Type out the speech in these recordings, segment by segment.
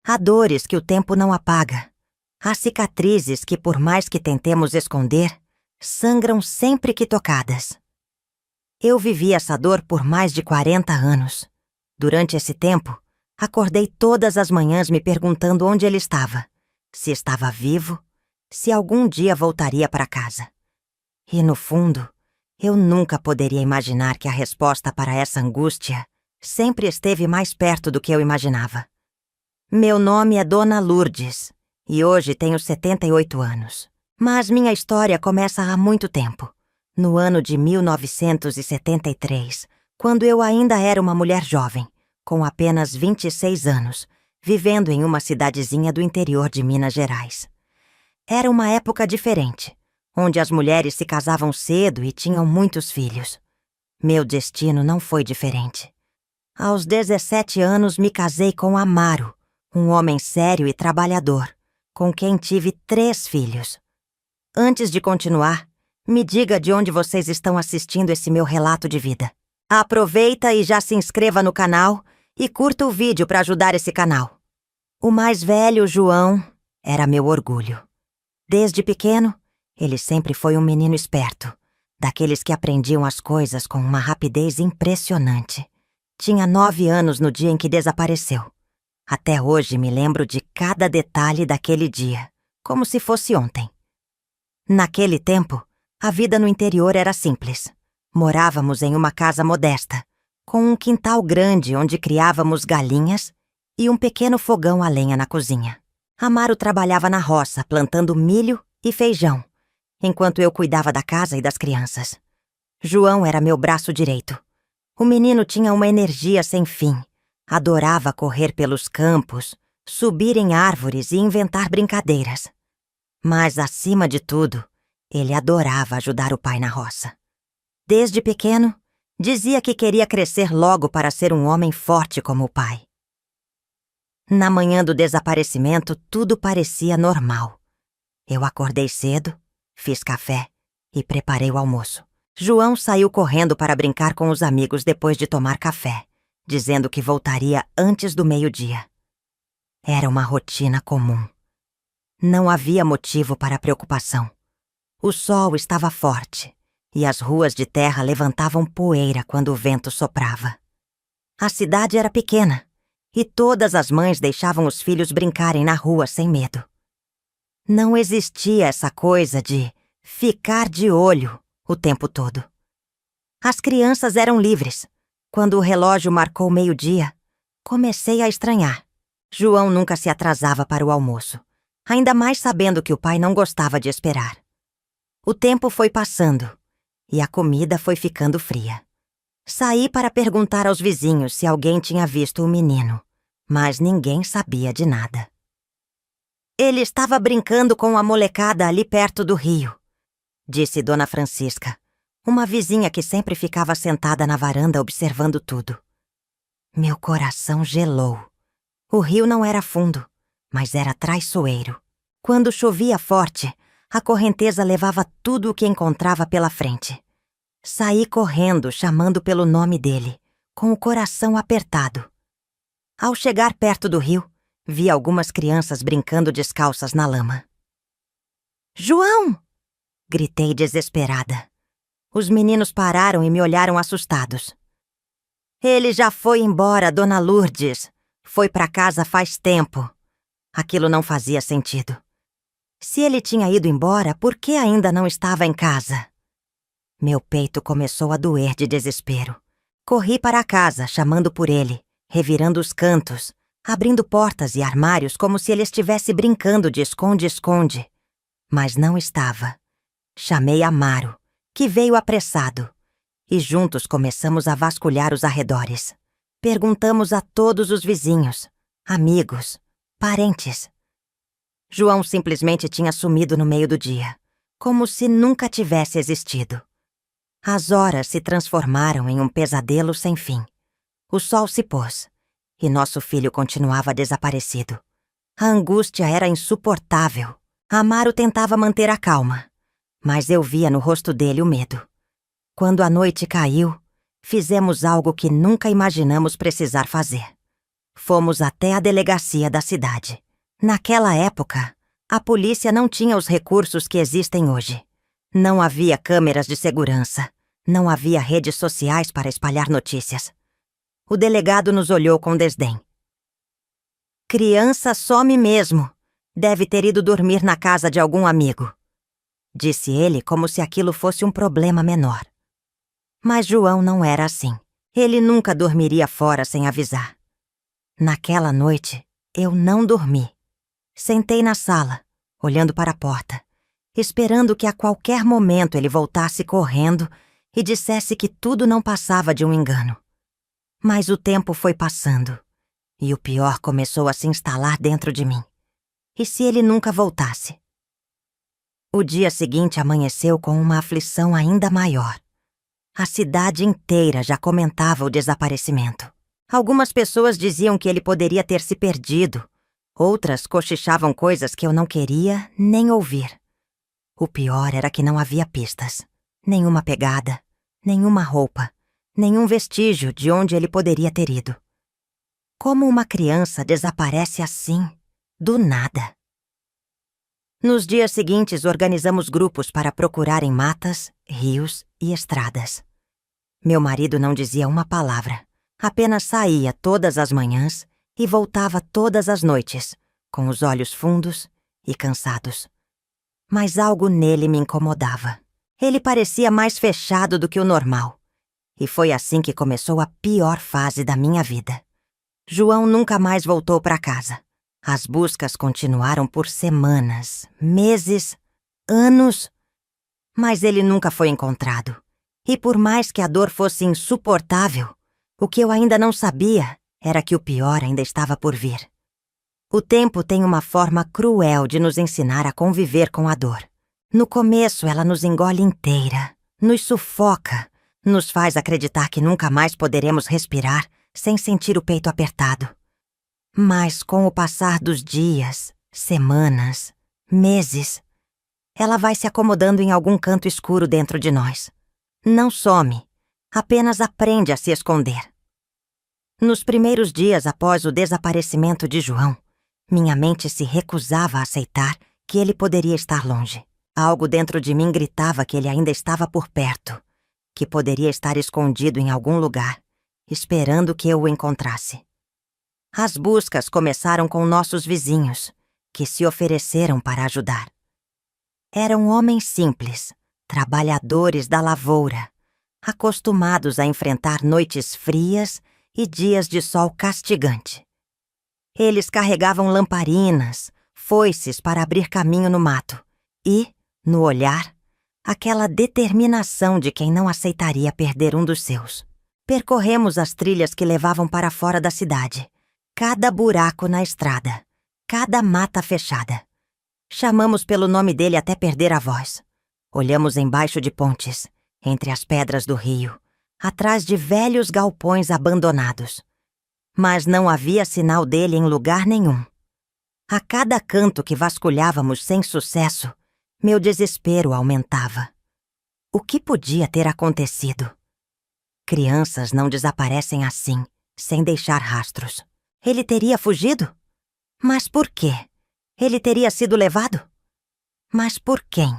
Há dores que o tempo não apaga. Há cicatrizes que, por mais que tentemos esconder, sangram sempre que tocadas. Eu vivi essa dor por mais de 40 anos. Durante esse tempo, acordei todas as manhãs me perguntando onde ele estava, se estava vivo, se algum dia voltaria para casa. E, no fundo, eu nunca poderia imaginar que a resposta para essa angústia sempre esteve mais perto do que eu imaginava. Meu nome é Dona Lourdes e hoje tenho 78 anos. Mas minha história começa há muito tempo, no ano de 1973, quando eu ainda era uma mulher jovem, com apenas 26 anos, vivendo em uma cidadezinha do interior de Minas Gerais. Era uma época diferente, onde as mulheres se casavam cedo e tinham muitos filhos. Meu destino não foi diferente. Aos 17 anos me casei com Amaro, um homem sério e trabalhador, com quem tive 3 filhos. Antes de continuar, me diga de onde vocês estão assistindo esse meu relato de vida. Aproveita e já se inscreva no canal e curta o vídeo para ajudar esse canal. O mais velho, João, era meu orgulho. Desde pequeno, ele sempre foi um menino esperto, daqueles que aprendiam as coisas com uma rapidez impressionante. Tinha 9 anos no dia em que desapareceu. Até hoje me lembro de cada detalhe daquele dia, como se fosse ontem. Naquele tempo, a vida no interior era simples. Morávamos em uma casa modesta, com um quintal grande onde criávamos galinhas e um pequeno fogão a lenha na cozinha. Amaro trabalhava na roça, plantando milho e feijão, enquanto eu cuidava da casa e das crianças. João era meu braço direito. O menino tinha uma energia sem fim. Adorava correr pelos campos, subir em árvores e inventar brincadeiras. Mas, acima de tudo, ele adorava ajudar o pai na roça. Desde pequeno, dizia que queria crescer logo para ser um homem forte como o pai. Na manhã do desaparecimento, tudo parecia normal. Eu acordei cedo, fiz café e preparei o almoço. João saiu correndo para brincar com os amigos depois de tomar café, dizendo que voltaria antes do meio-dia. Era uma rotina comum. Não havia motivo para preocupação. O sol estava forte e as ruas de terra levantavam poeira quando o vento soprava. A cidade era pequena e todas as mães deixavam os filhos brincarem na rua sem medo. Não existia essa coisa de ficar de olho o tempo todo. As crianças eram livres. Quando o relógio marcou meio-dia, comecei a estranhar. João nunca se atrasava para o almoço, ainda mais sabendo que o pai não gostava de esperar. O tempo foi passando e a comida foi ficando fria. Saí para perguntar aos vizinhos se alguém tinha visto o menino, mas ninguém sabia de nada. Ele estava brincando com a molecada ali perto do rio, disse Dona Francisca, uma vizinha que sempre ficava sentada na varanda observando tudo. Meu coração gelou. O rio não era fundo, mas era traiçoeiro. Quando chovia forte, a correnteza levava tudo o que encontrava pela frente. Saí correndo, chamando pelo nome dele, com o coração apertado. Ao chegar perto do rio, vi algumas crianças brincando descalças na lama. "João!" gritei desesperada. Os meninos pararam e me olharam assustados. "Ele já foi embora, Dona Lourdes. Foi para casa faz tempo." Aquilo não fazia sentido. Se ele tinha ido embora, por que ainda não estava em casa? Meu peito começou a doer de desespero. Corri para a casa, chamando por ele, revirando os cantos, abrindo portas e armários como se ele estivesse brincando de esconde-esconde. Mas não estava. Chamei Amaro, que veio apressado, e juntos começamos a vasculhar os arredores. Perguntamos a todos os vizinhos, amigos, parentes. João simplesmente tinha sumido no meio do dia, como se nunca tivesse existido. As horas se transformaram em um pesadelo sem fim. O sol se pôs, e nosso filho continuava desaparecido. A angústia era insuportável. Amaro tentava manter a calma, mas eu via no rosto dele o medo. Quando a noite caiu, fizemos algo que nunca imaginamos precisar fazer. Fomos até a delegacia da cidade. Naquela época, a polícia não tinha os recursos que existem hoje. Não havia câmeras de segurança. Não havia redes sociais para espalhar notícias. O delegado nos olhou com desdém. Criança some mesmo. Deve ter ido dormir na casa de algum amigo, disse ele como se aquilo fosse um problema menor. Mas João não era assim. Ele nunca dormiria fora sem avisar. Naquela noite, eu não dormi. Sentei na sala, olhando para a porta, esperando que a qualquer momento ele voltasse correndo e dissesse que tudo não passava de um engano. Mas o tempo foi passando, e o pior começou a se instalar dentro de mim. E se ele nunca voltasse? O dia seguinte amanheceu com uma aflição ainda maior. A cidade inteira já comentava o desaparecimento. Algumas pessoas diziam que ele poderia ter se perdido. Outras cochichavam coisas que eu não queria nem ouvir. O pior era que não havia pistas. Nenhuma pegada, nenhuma roupa, nenhum vestígio de onde ele poderia ter ido. Como uma criança desaparece assim, do nada? Nos dias seguintes, organizamos grupos para procurar em matas, rios e estradas. Meu marido não dizia uma palavra, apenas saía todas as manhãs e voltava todas as noites, com os olhos fundos e cansados. Mas algo nele me incomodava. Ele parecia mais fechado do que o normal. E foi assim que começou a pior fase da minha vida. João nunca mais voltou para casa. As buscas continuaram por semanas, meses, anos. Mas ele nunca foi encontrado. E por mais que a dor fosse insuportável, o que eu ainda não sabia era que o pior ainda estava por vir. O tempo tem uma forma cruel de nos ensinar a conviver com a dor. No começo, ela nos engole inteira, nos sufoca, nos faz acreditar que nunca mais poderemos respirar sem sentir o peito apertado. Mas com o passar dos dias, semanas, meses, ela vai se acomodando em algum canto escuro dentro de nós. Não some, apenas aprende a se esconder. Nos primeiros dias após o desaparecimento de João, minha mente se recusava a aceitar que ele poderia estar longe. Algo dentro de mim gritava que ele ainda estava por perto, que poderia estar escondido em algum lugar, esperando que eu o encontrasse. As buscas começaram com nossos vizinhos, que se ofereceram para ajudar. Eram homens simples, trabalhadores da lavoura, acostumados a enfrentar noites frias e dias de sol castigante. Eles carregavam lamparinas, foices para abrir caminho no mato e, no olhar, aquela determinação de quem não aceitaria perder um dos seus. Percorremos as trilhas que levavam para fora da cidade, cada buraco na estrada, cada mata fechada. Chamamos pelo nome dele até perder a voz. Olhamos embaixo de pontes, entre as pedras do rio, atrás de velhos galpões abandonados. Mas não havia sinal dele em lugar nenhum. A cada canto que vasculhávamos sem sucesso, meu desespero aumentava. O que podia ter acontecido? Crianças não desaparecem assim, sem deixar rastros. Ele teria fugido? Mas por quê? Ele teria sido levado? Mas por quem?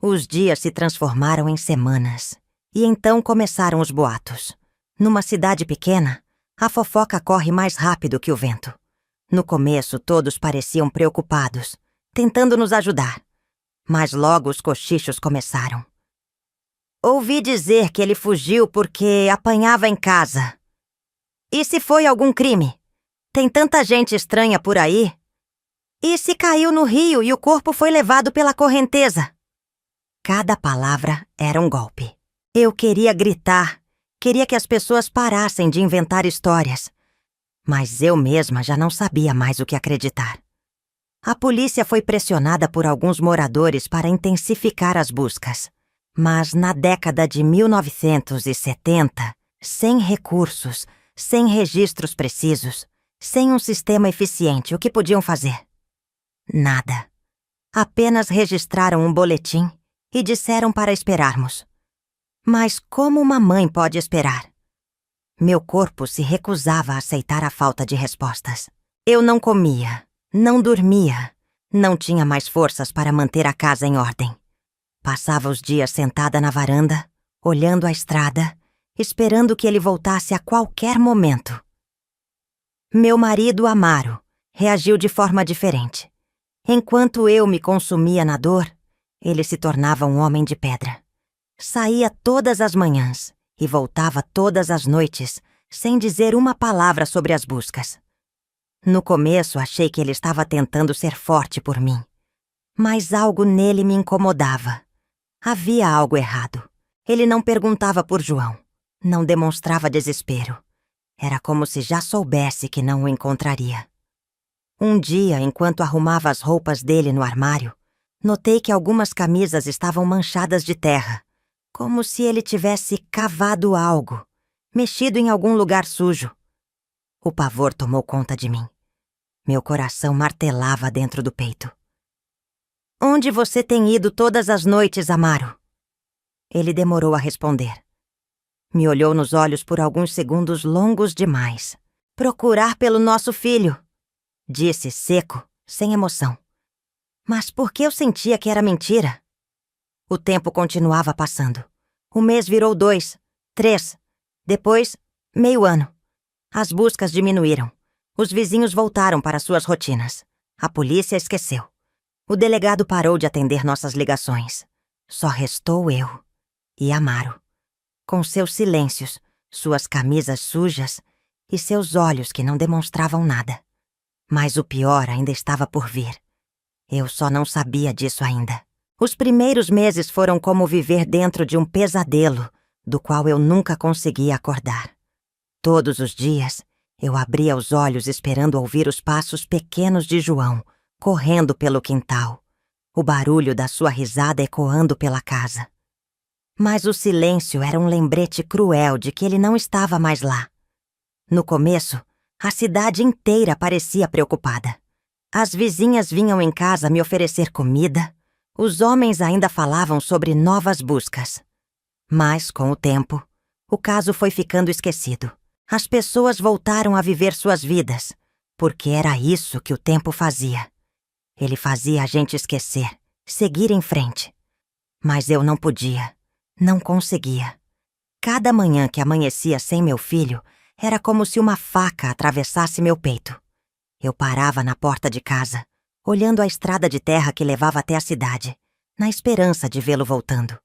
Os dias se transformaram em semanas, e então começaram os boatos. Numa cidade pequena, a fofoca corre mais rápido que o vento. No começo, todos pareciam preocupados, tentando nos ajudar. Mas logo os cochichos começaram. Ouvi dizer que ele fugiu porque apanhava em casa. E se foi algum crime? Tem tanta gente estranha por aí. E se caiu no rio e o corpo foi levado pela correnteza? Cada palavra era um golpe. Eu queria gritar, queria que as pessoas parassem de inventar histórias. Mas eu mesma já não sabia mais o que acreditar. A polícia foi pressionada por alguns moradores para intensificar as buscas. Mas na década de 1970, sem recursos, sem registros precisos, sem um sistema eficiente, o que podiam fazer? Nada. Apenas registraram um boletim e disseram para esperarmos. Mas como uma mãe pode esperar? Meu corpo se recusava a aceitar a falta de respostas. Eu não comia, não dormia, não tinha mais forças para manter a casa em ordem. Passava os dias sentada na varanda, olhando a estrada, esperando que ele voltasse a qualquer momento. Meu marido Amaro reagiu de forma diferente. Enquanto eu me consumia na dor, ele se tornava um homem de pedra. Saía todas as manhãs e voltava todas as noites, sem dizer uma palavra sobre as buscas. No começo, achei que ele estava tentando ser forte por mim. Mas algo nele me incomodava. Havia algo errado. Ele não perguntava por João. Não demonstrava desespero. Era como se já soubesse que não o encontraria. Um dia, enquanto arrumava as roupas dele no armário, notei que algumas camisas estavam manchadas de terra, como se ele tivesse cavado algo, mexido em algum lugar sujo. O pavor tomou conta de mim. Meu coração martelava dentro do peito. "Onde você tem ido todas as noites, Amaro?" Ele demorou a responder. Me olhou nos olhos por alguns segundos longos demais. "Procurar pelo nosso filho", disse seco, sem emoção. Mas por que eu sentia que era mentira? O tempo continuava passando. O mês virou 2, 3, depois, meio ano. As buscas diminuíram. Os vizinhos voltaram para suas rotinas. A polícia esqueceu. O delegado parou de atender nossas ligações. Só restou eu e Amaro, com seus silêncios, suas camisas sujas e seus olhos que não demonstravam nada. Mas o pior ainda estava por vir. Eu só não sabia disso ainda. Os primeiros meses foram como viver dentro de um pesadelo, do qual eu nunca conseguia acordar. Todos os dias, eu abria os olhos esperando ouvir os passos pequenos de João, correndo pelo quintal, o barulho da sua risada ecoando pela casa. Mas o silêncio era um lembrete cruel de que ele não estava mais lá. No começo, a cidade inteira parecia preocupada. As vizinhas vinham em casa me oferecer comida, os homens ainda falavam sobre novas buscas. Mas, com o tempo, o caso foi ficando esquecido. As pessoas voltaram a viver suas vidas, porque era isso que o tempo fazia. Ele fazia a gente esquecer, seguir em frente. Mas eu não podia, não conseguia. Cada manhã que amanhecia sem meu filho, era como se uma faca atravessasse meu peito. Eu parava na porta de casa, olhando a estrada de terra que levava até a cidade, na esperança de vê-lo voltando.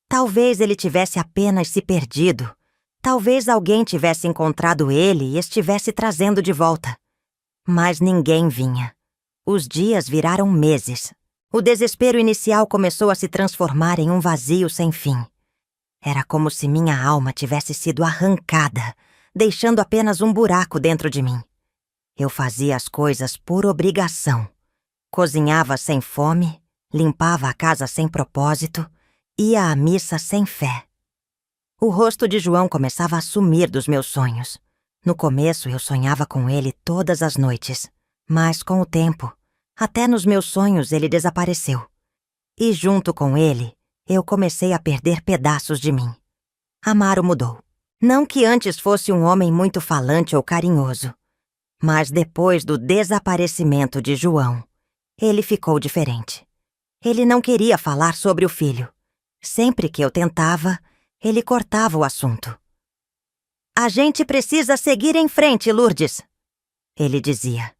Talvez ele tivesse apenas se perdido. Talvez alguém tivesse encontrado ele e estivesse trazendo de volta. Mas ninguém vinha. Os dias viraram meses. O desespero inicial começou a se transformar em um vazio sem fim. Era como se minha alma tivesse sido arrancada, deixando apenas um buraco dentro de mim. Eu fazia as coisas por obrigação. Cozinhava sem fome, limpava a casa sem propósito, ia à missa sem fé. O rosto de João começava a sumir dos meus sonhos. No começo eu sonhava com ele todas as noites, mas com o tempo, até nos meus sonhos ele desapareceu. E junto com ele, eu comecei a perder pedaços de mim. Amaro mudou. Não que antes fosse um homem muito falante ou carinhoso, mas depois do desaparecimento de João, ele ficou diferente. Ele não queria falar sobre o filho. Sempre que eu tentava, ele cortava o assunto. "A gente precisa seguir em frente, Lourdes", ele dizia.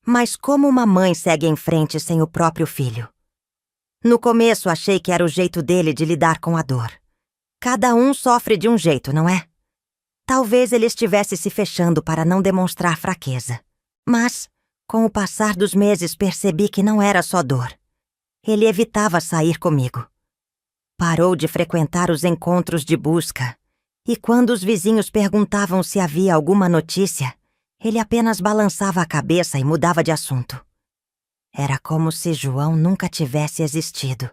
Mas como uma mãe segue em frente sem o próprio filho? No começo achei que era o jeito dele de lidar com a dor. Cada um sofre de um jeito, não é? Talvez ele estivesse se fechando para não demonstrar fraqueza. Mas, com o passar dos meses, percebi que não era só dor. Ele evitava sair comigo. Parou de frequentar os encontros de busca, e quando os vizinhos perguntavam se havia alguma notícia, ele apenas balançava a cabeça e mudava de assunto. Era como se João nunca tivesse existido.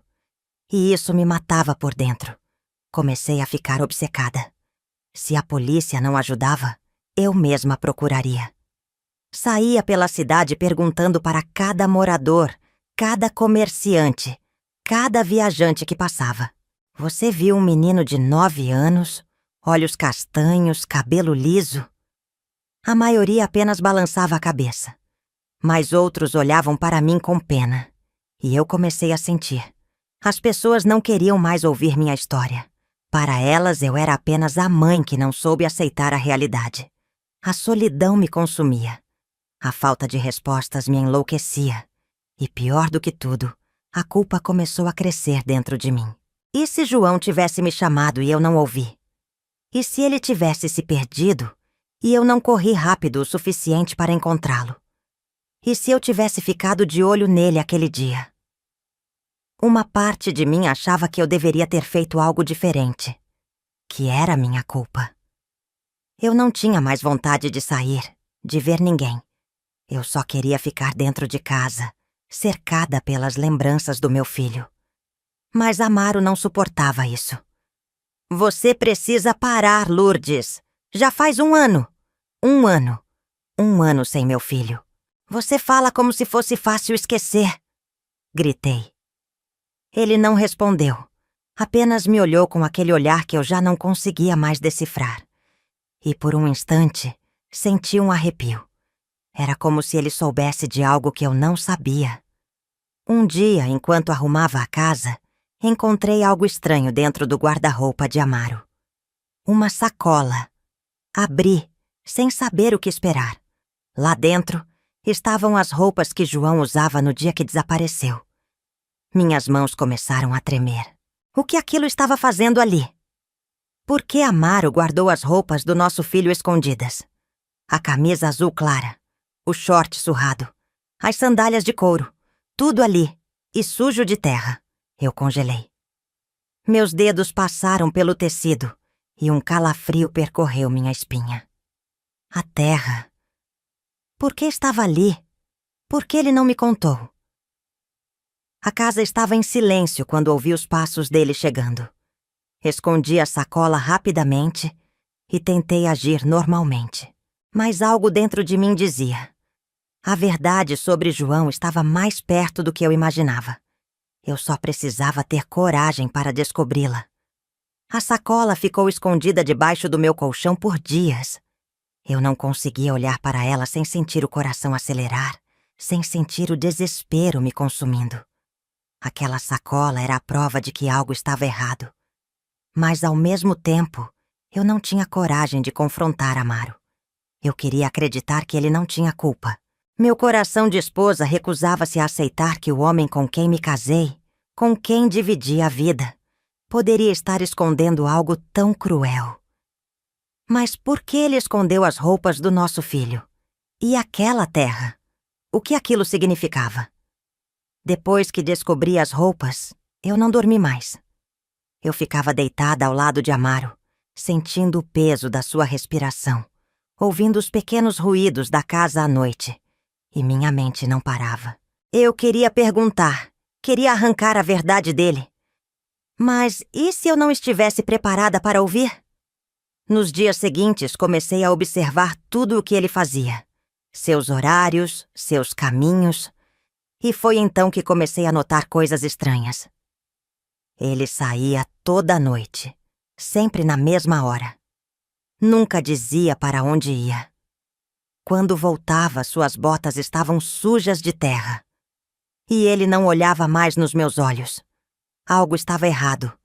E isso me matava por dentro. Comecei a ficar obcecada. Se a polícia não ajudava, eu mesma procuraria. Saía pela cidade perguntando para cada morador, cada comerciante, cada viajante que passava. "Você viu um menino de 9 anos? olhos castanhos, cabelo liso. A maioria apenas balançava a cabeça, mas outros olhavam para mim com pena. E eu comecei a sentir. As pessoas não queriam mais ouvir minha história. Para elas, eu era apenas a mãe que não soube aceitar a realidade. A solidão me consumia. A falta de respostas me enlouquecia. E pior do que tudo, a culpa começou a crescer dentro de mim. E se João tivesse me chamado e eu não ouvi? E se ele tivesse se perdido e eu não corri rápido o suficiente para encontrá-lo? E se eu tivesse ficado de olho nele aquele dia? Uma parte de mim achava que eu deveria ter feito algo diferente, que era minha culpa. Eu não tinha mais vontade de sair, de ver ninguém. Eu só queria ficar dentro de casa, cercada pelas lembranças do meu filho. Mas Amaro não suportava isso. Você precisa parar, Lourdes. Já faz 1 ano. 1 ano. 1 ano sem meu filho. Você fala como se fosse fácil esquecer. Gritei. Ele não respondeu. Apenas me olhou com aquele olhar que eu já não conseguia mais decifrar. E por um instante, senti um arrepio. Era como se ele soubesse de algo que eu não sabia. Um dia, enquanto arrumava a casa, encontrei algo estranho dentro do guarda-roupa de Amaro. Uma sacola. Abri, sem saber o que esperar. Lá dentro, estavam as roupas que João usava no dia que desapareceu. Minhas mãos começaram a tremer. O que aquilo estava fazendo ali? Por que Amaro guardou as roupas do nosso filho escondidas? A camisa azul clara, o short surrado, as sandálias de couro, tudo ali, e sujo de terra. Eu congelei. Meus dedos passaram pelo tecido e um calafrio percorreu minha espinha. A terra. Por que estava ali? Por que ele não me contou? A casa estava em silêncio quando ouvi os passos dele chegando. Escondi a sacola rapidamente e tentei agir normalmente. Mas algo dentro de mim dizia: a verdade sobre João estava mais perto do que eu imaginava. Eu só precisava ter coragem para descobri-la. A sacola ficou escondida debaixo do meu colchão por dias. Eu não conseguia olhar para ela sem sentir o coração acelerar, sem sentir o desespero me consumindo. Aquela sacola era a prova de que algo estava errado. Mas, ao mesmo tempo, eu não tinha coragem de confrontar Amaro. Eu queria acreditar que ele não tinha culpa. Meu coração de esposa recusava-se a aceitar que o homem com quem me casei, com quem dividi a vida, poderia estar escondendo algo tão cruel. Mas por que ele escondeu as roupas do nosso filho? E aquela terra? O que aquilo significava? Depois que descobri as roupas, eu não dormi mais. Eu ficava deitada ao lado de Amaro, sentindo o peso da sua respiração, ouvindo os pequenos ruídos da casa à noite, e minha mente não parava. Eu queria perguntar, queria arrancar a verdade dele. Mas e se eu não estivesse preparada para ouvir? Nos dias seguintes, comecei a observar tudo o que ele fazia. Seus horários, seus caminhos. E foi então que comecei a notar coisas estranhas. Ele saía toda noite, sempre na mesma hora. Nunca dizia para onde ia. Quando voltava, suas botas estavam sujas de terra. E ele não olhava mais nos meus olhos. Algo estava errado.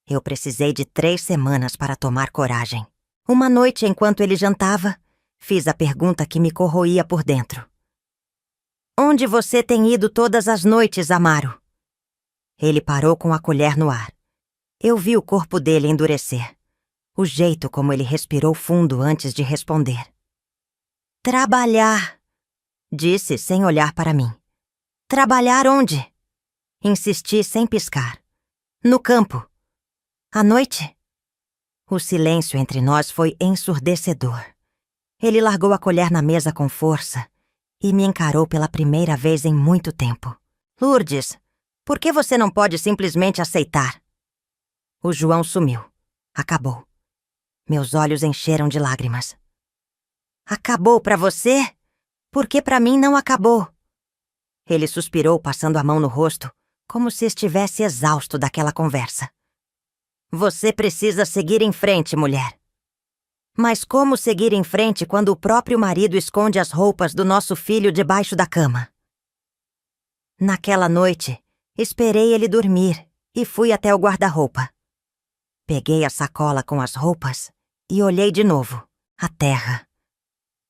Eu precisei de 3 semanas para tomar coragem. Uma noite, enquanto ele jantava, fiz a pergunta que me corroía por dentro. Onde você tem ido todas as noites, Amaro? Ele parou com a colher no ar. Eu vi o corpo dele endurecer. O jeito como ele respirou fundo antes de responder. Trabalhar, disse sem olhar para mim. Trabalhar onde? Insisti sem piscar. No campo. À noite? O silêncio entre nós foi ensurdecedor. Ele largou a colher na mesa com força e me encarou pela primeira vez em muito tempo. Lourdes, por que você não pode simplesmente aceitar? O João sumiu. Acabou. Meus olhos encheram de lágrimas. Acabou pra você? Porque pra mim não acabou. Ele suspirou, passando a mão no rosto, como se estivesse exausto daquela conversa. Você precisa seguir em frente, mulher. Mas como seguir em frente quando o próprio marido esconde as roupas do nosso filho debaixo da cama? Naquela noite, esperei ele dormir e fui até o guarda-roupa. Peguei a sacola com as roupas e olhei de novo. A terra.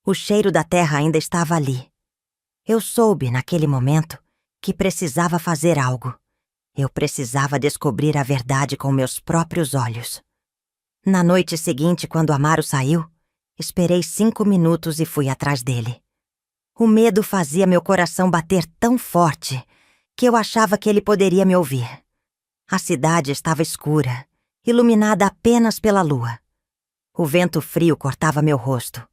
O cheiro da terra ainda estava ali. Eu soube, naquele momento, que precisava fazer algo. Eu precisava descobrir a verdade com meus próprios olhos. Na noite seguinte, quando Amaro saiu, esperei 5 minutos e fui atrás dele. O medo fazia meu coração bater tão forte que eu achava que ele poderia me ouvir. A cidade estava escura, iluminada apenas pela lua. O vento frio cortava meu rosto,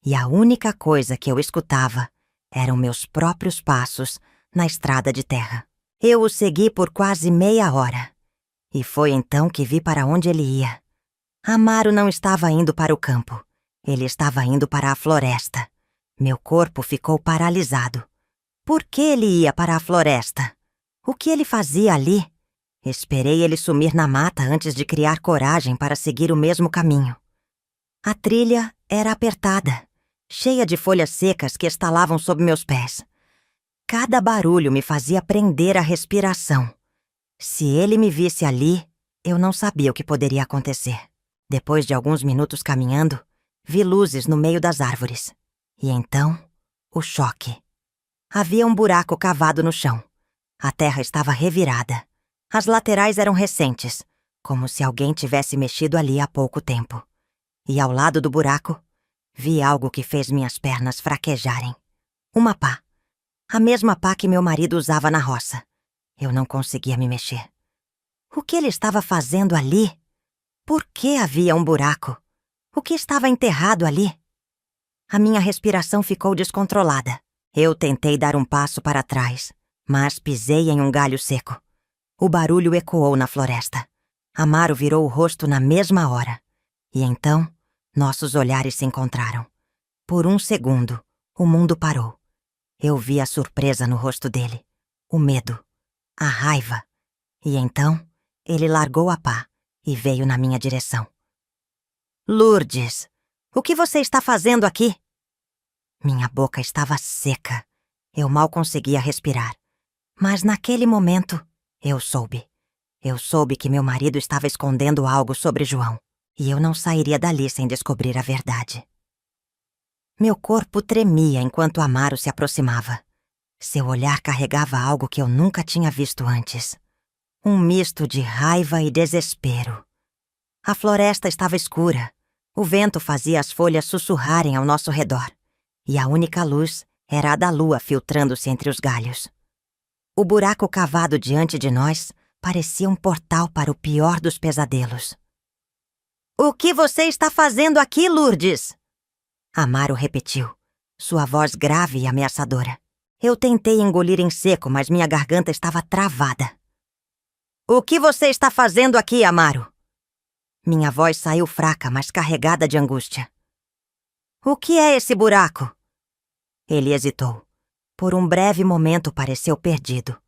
e a única coisa que eu escutava eram meus próprios passos na estrada de terra. Eu o segui por quase meia hora, e foi então que vi para onde ele ia. Amaro não estava indo para o campo, ele estava indo para a floresta. Meu corpo ficou paralisado. Por que ele ia para a floresta? O que ele fazia ali? Esperei ele sumir na mata antes de criar coragem para seguir o mesmo caminho. A trilha era apertada, cheia de folhas secas que estalavam sob meus pés. Cada barulho me fazia prender a respiração. Se ele me visse ali, eu não sabia o que poderia acontecer. Depois de alguns minutos caminhando, vi luzes no meio das árvores. E então, o choque. Havia um buraco cavado no chão. A terra estava revirada. As laterais eram recentes, como se alguém tivesse mexido ali há pouco tempo. E ao lado do buraco, vi algo que fez minhas pernas fraquejarem. Uma pá. A mesma pá que meu marido usava na roça. Eu não conseguia me mexer. O que ele estava fazendo ali? Por que havia um buraco? O que estava enterrado ali? A minha respiração ficou descontrolada. Eu tentei dar um passo para trás, mas pisei em um galho seco. O barulho ecoou na floresta. Amaro virou o rosto na mesma hora. E então, nossos olhares se encontraram. Por um segundo, o mundo parou. Eu vi a surpresa no rosto dele, o medo, a raiva. E então, ele largou a pá e veio na minha direção. Lourdes, o que você está fazendo aqui? Minha boca estava seca. Eu mal conseguia respirar. Mas naquele momento, eu soube. Eu soube que meu marido estava escondendo algo sobre João. E eu não sairia dali sem descobrir a verdade. Meu corpo tremia enquanto Amaro se aproximava. Seu olhar carregava algo que eu nunca tinha visto antes. Um misto de raiva e desespero. A floresta estava escura. O vento fazia as folhas sussurrarem ao nosso redor. E a única luz era a da lua filtrando-se entre os galhos. O buraco cavado diante de nós parecia um portal para o pior dos pesadelos. O que você está fazendo aqui, Lourdes? Amaro repetiu, sua voz grave e ameaçadora. Eu tentei engolir em seco, mas minha garganta estava travada. O que você está fazendo aqui, Amaro? Minha voz saiu fraca, mas carregada de angústia. O que é esse buraco? Ele hesitou. Por um breve momento pareceu perdido.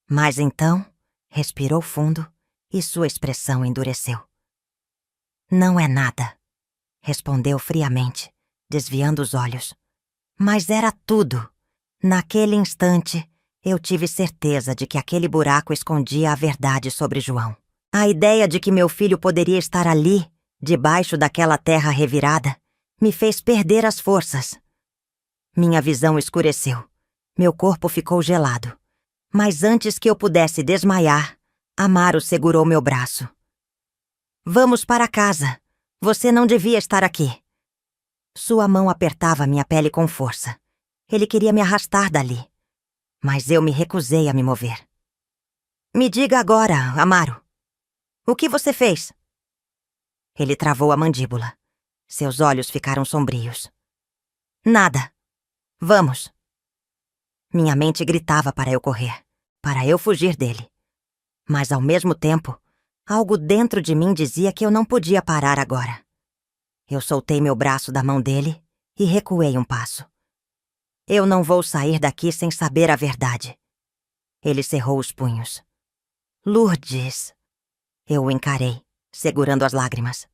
Mas então, respirou fundo e sua expressão endureceu. Não é nada, respondeu friamente, desviando os olhos. Mas era tudo. Naquele instante, eu tive certeza de que aquele buraco escondia a verdade sobre João. A ideia de que meu filho poderia estar ali, debaixo daquela terra revirada, me fez perder as forças. Minha visão escureceu. Meu corpo ficou gelado. Mas antes que eu pudesse desmaiar, Amaro segurou meu braço. Vamos para casa. Você não devia estar aqui. Sua mão apertava minha pele com força. Ele queria me arrastar dali. Mas eu me recusei a me mover. Me diga agora, Amaro. O que você fez? Ele travou a mandíbula. Seus olhos ficaram sombrios. Nada. Vamos. Minha mente gritava para eu correr, para eu fugir dele. Mas ao mesmo tempo, algo dentro de mim dizia que eu não podia parar agora. Eu soltei meu braço da mão dele e recuei um passo. Eu não vou sair daqui sem saber a verdade. Ele cerrou os punhos. Lourdes. Eu o encarei, segurando as lágrimas.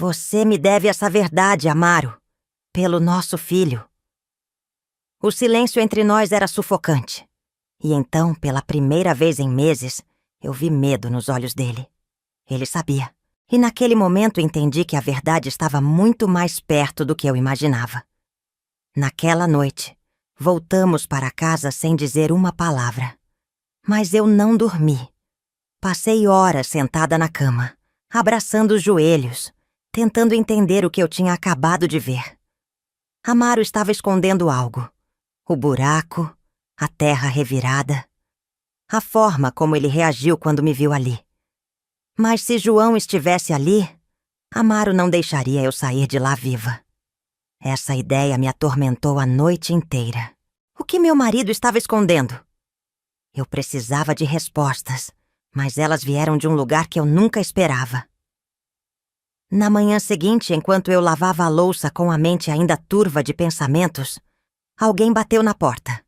Você me deve essa verdade, Amaro. Pelo nosso filho. O silêncio entre nós era sufocante. E então, pela primeira vez em meses, eu vi medo nos olhos dele. Ele sabia. E naquele momento entendi que a verdade estava muito mais perto do que eu imaginava. Naquela noite, voltamos para casa sem dizer uma palavra. Mas eu não dormi. Passei horas sentada na cama, abraçando os joelhos, tentando entender o que eu tinha acabado de ver. Amaro estava escondendo algo. O buraco, a terra revirada, a forma como ele reagiu quando me viu ali. Mas se João estivesse ali, Amaro não deixaria eu sair de lá viva. Essa ideia me atormentou a noite inteira. O que meu marido estava escondendo? Eu precisava de respostas, mas elas vieram de um lugar que eu nunca esperava. Na manhã seguinte, enquanto eu lavava a louça com a mente ainda turva de pensamentos, alguém bateu na porta.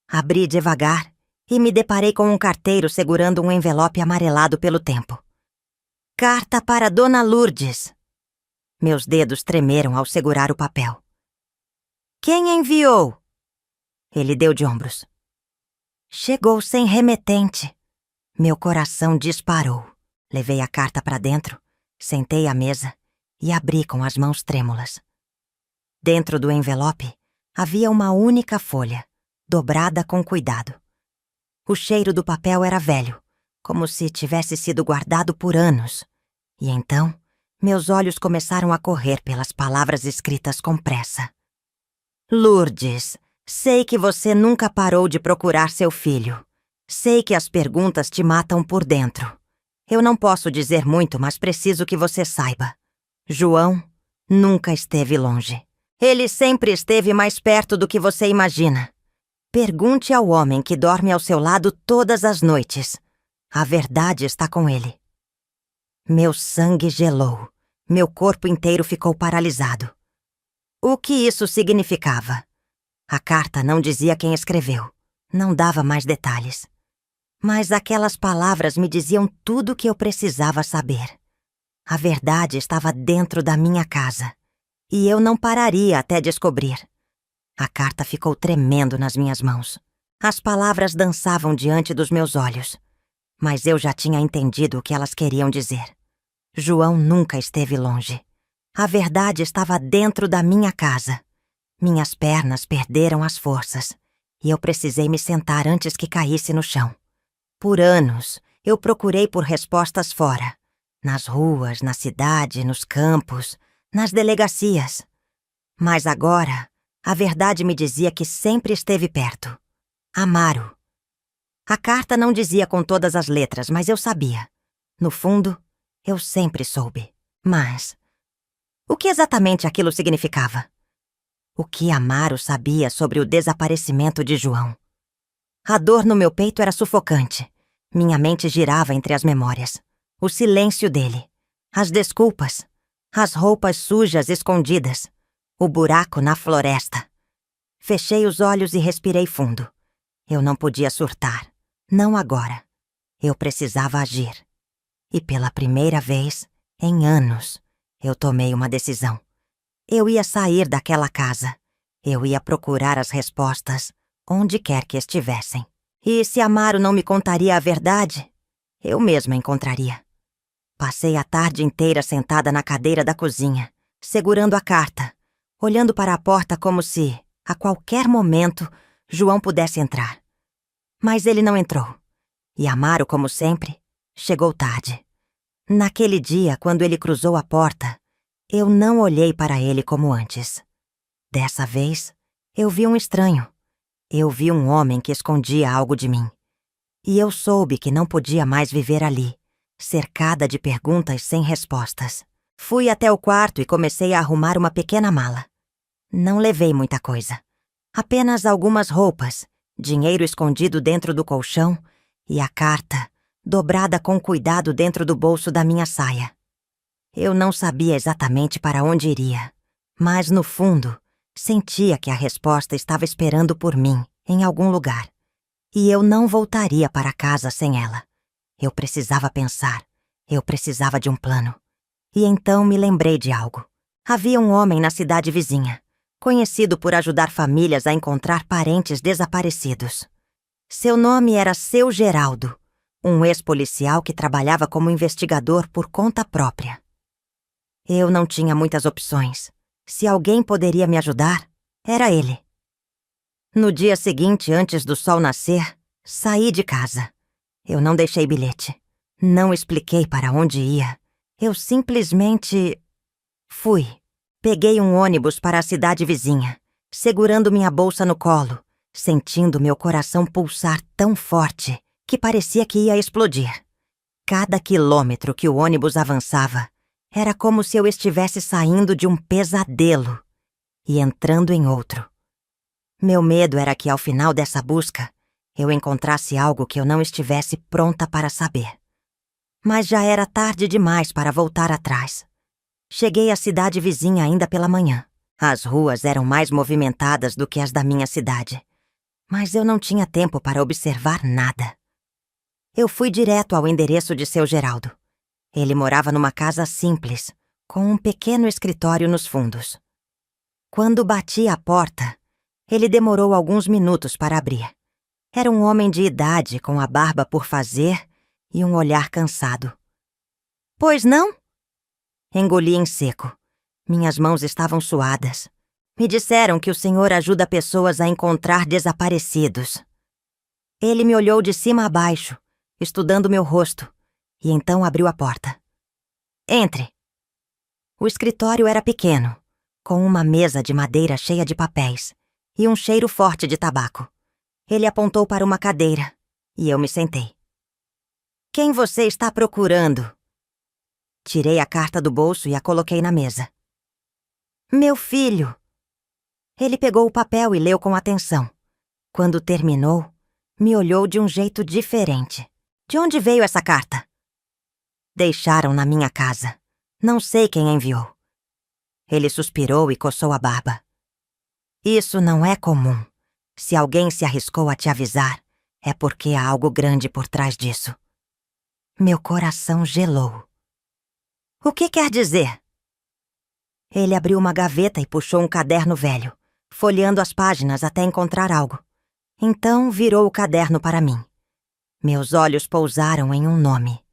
Abri devagar e me deparei com um carteiro segurando um envelope amarelado pelo tempo. Carta para Dona Lourdes. Meus dedos tremeram ao segurar o papel. Quem enviou? Ele deu de ombros. Chegou sem remetente. Meu coração disparou. Levei a carta para dentro, sentei à mesa e abri com as mãos trêmulas. Dentro do envelope havia uma única folha, dobrada com cuidado. O cheiro do papel era velho, como se tivesse sido guardado por anos. E então, meus olhos começaram a correr pelas palavras escritas com pressa. Lourdes, sei que você nunca parou de procurar seu filho. Sei que as perguntas te matam por dentro. Eu não posso dizer muito, mas preciso que você saiba. João nunca esteve longe. Ele sempre esteve mais perto do que você imagina. Pergunte ao homem que dorme ao seu lado todas as noites. A verdade está com ele. Meu sangue gelou. Meu corpo inteiro ficou paralisado. O que isso significava? A carta não dizia quem escreveu. Não dava mais detalhes. Mas aquelas palavras me diziam tudo o que eu precisava saber. A verdade estava dentro da minha casa. E eu não pararia até descobrir. A carta ficou tremendo nas minhas mãos. As palavras dançavam diante dos meus olhos. Mas eu já tinha entendido o que elas queriam dizer. João nunca esteve longe. A verdade estava dentro da minha casa. Minhas pernas perderam as forças. E eu precisei me sentar antes que caísse no chão. Por anos, eu procurei por respostas fora. Nas ruas, na cidade, nos campos, nas delegacias. Mas agora, a verdade me dizia que sempre esteve perto. Amaro. A carta não dizia com todas as letras, mas eu sabia. No fundo, eu sempre soube. Mas o que exatamente aquilo significava? O que Amaro sabia sobre o desaparecimento de João? A dor no meu peito era sufocante. Minha mente girava entre as memórias. O silêncio dele. As desculpas. As roupas sujas escondidas. O buraco na floresta. Fechei os olhos e respirei fundo. Eu não podia surtar. Não agora. Eu precisava agir. E pela primeira vez, em anos, eu tomei uma decisão. Eu ia sair daquela casa. Eu ia procurar as respostas onde quer que estivessem. E se Amaro não me contaria a verdade, eu mesma encontraria. Passei a tarde inteira sentada na cadeira da cozinha, segurando a carta, olhando para a porta como se, a qualquer momento, João pudesse entrar. Mas ele não entrou. E Amaro, como sempre, chegou tarde. Naquele dia, quando ele cruzou a porta, eu não olhei para ele como antes. Dessa vez, eu vi um estranho. Eu vi um homem que escondia algo de mim. E eu soube que não podia mais viver ali, cercada de perguntas sem respostas. Fui até o quarto e comecei a arrumar uma pequena mala. Não levei muita coisa. Apenas algumas roupas, dinheiro escondido dentro do colchão e a carta, dobrada com cuidado dentro do bolso da minha saia. Eu não sabia exatamente para onde iria, mas no fundo, sentia que a resposta estava esperando por mim, em algum lugar. E eu não voltaria para casa sem ela. Eu precisava pensar. Eu precisava de um plano. E então me lembrei de algo. Havia um homem na cidade vizinha, conhecido por ajudar famílias a encontrar parentes desaparecidos. Seu nome era Seu Geraldo, um ex-policial que trabalhava como investigador por conta própria. Eu não tinha muitas opções. Se alguém poderia me ajudar, era ele. No dia seguinte, antes do sol nascer, saí de casa. Eu não deixei bilhete. Não expliquei para onde ia. Eu simplesmente fui. Peguei um ônibus para a cidade vizinha, segurando minha bolsa no colo, sentindo meu coração pulsar tão forte que parecia que ia explodir. Cada quilômetro que o ônibus avançava, era como se eu estivesse saindo de um pesadelo e entrando em outro. Meu medo era que, ao final dessa busca, eu encontrasse algo que eu não estivesse pronta para saber. Mas já era tarde demais para voltar atrás. Cheguei à cidade vizinha ainda pela manhã. As ruas eram mais movimentadas do que as da minha cidade. Mas eu não tinha tempo para observar nada. Eu fui direto ao endereço de Seu Geraldo. Ele morava numa casa simples, com um pequeno escritório nos fundos. Quando bati à porta, ele demorou alguns minutos para abrir. Era um homem de idade, com a barba por fazer e um olhar cansado. "Pois não?" Engoli em seco. Minhas mãos estavam suadas. Me disseram que o senhor ajuda pessoas a encontrar desaparecidos. Ele me olhou de cima a baixo, estudando meu rosto, e então abriu a porta. "Entre." O escritório era pequeno, com uma mesa de madeira cheia de papéis e um cheiro forte de tabaco. Ele apontou para uma cadeira, e eu me sentei. "Quem você está procurando?" Tirei a carta do bolso e a coloquei na mesa. "Meu filho." Ele pegou o papel e leu com atenção. Quando terminou, me olhou de um jeito diferente. "De onde veio essa carta?" "Deixaram na minha casa. Não sei quem enviou." Ele suspirou e coçou a barba. "Isso não é comum. Se alguém se arriscou a te avisar, é porque há algo grande por trás disso." Meu coração gelou. "O que quer dizer?" Ele abriu uma gaveta e puxou um caderno velho, folheando as páginas até encontrar algo. Então virou o caderno para mim. Meus olhos pousaram em um nome.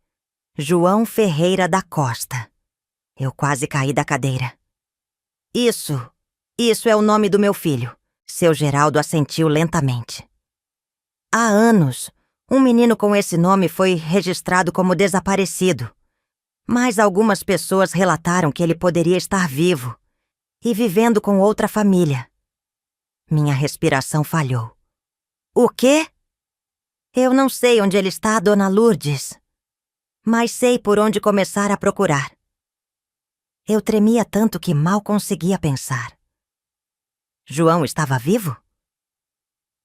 João Ferreira da Costa. Eu quase caí da cadeira. Isso é o nome do meu filho." Seu Geraldo assentiu lentamente. "Há anos, um menino com esse nome foi registrado como desaparecido. Mas algumas pessoas relataram que ele poderia estar vivo e vivendo com outra família." Minha respiração falhou. "O quê?" "Eu não sei onde ele está, Dona Lourdes, mas sei por onde começar a procurar." Eu tremia tanto que mal conseguia pensar. João estava vivo?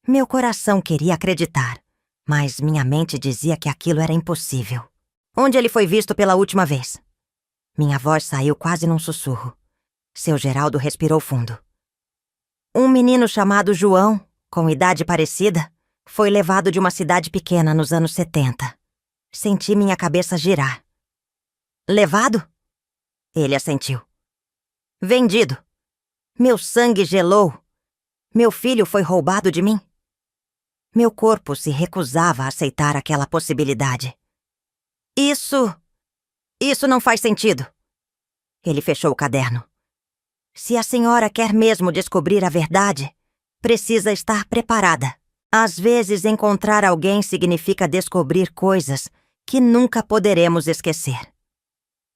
Meu coração queria acreditar, mas minha mente dizia que aquilo era impossível. "Onde ele foi visto pela última vez?" Minha voz saiu quase num sussurro. Seu Geraldo respirou fundo. "Um menino chamado João, com idade parecida, foi levado de uma cidade pequena nos anos 70. Senti minha cabeça girar." "Levado?" Ele assentiu. "Vendido." Meu sangue gelou. Meu filho foi roubado de mim? Meu corpo se recusava a aceitar aquela possibilidade. Isso não faz sentido." Ele fechou o caderno. "Se a senhora quer mesmo descobrir a verdade, precisa estar preparada. Às vezes, encontrar alguém significa descobrir coisas que nunca poderemos esquecer."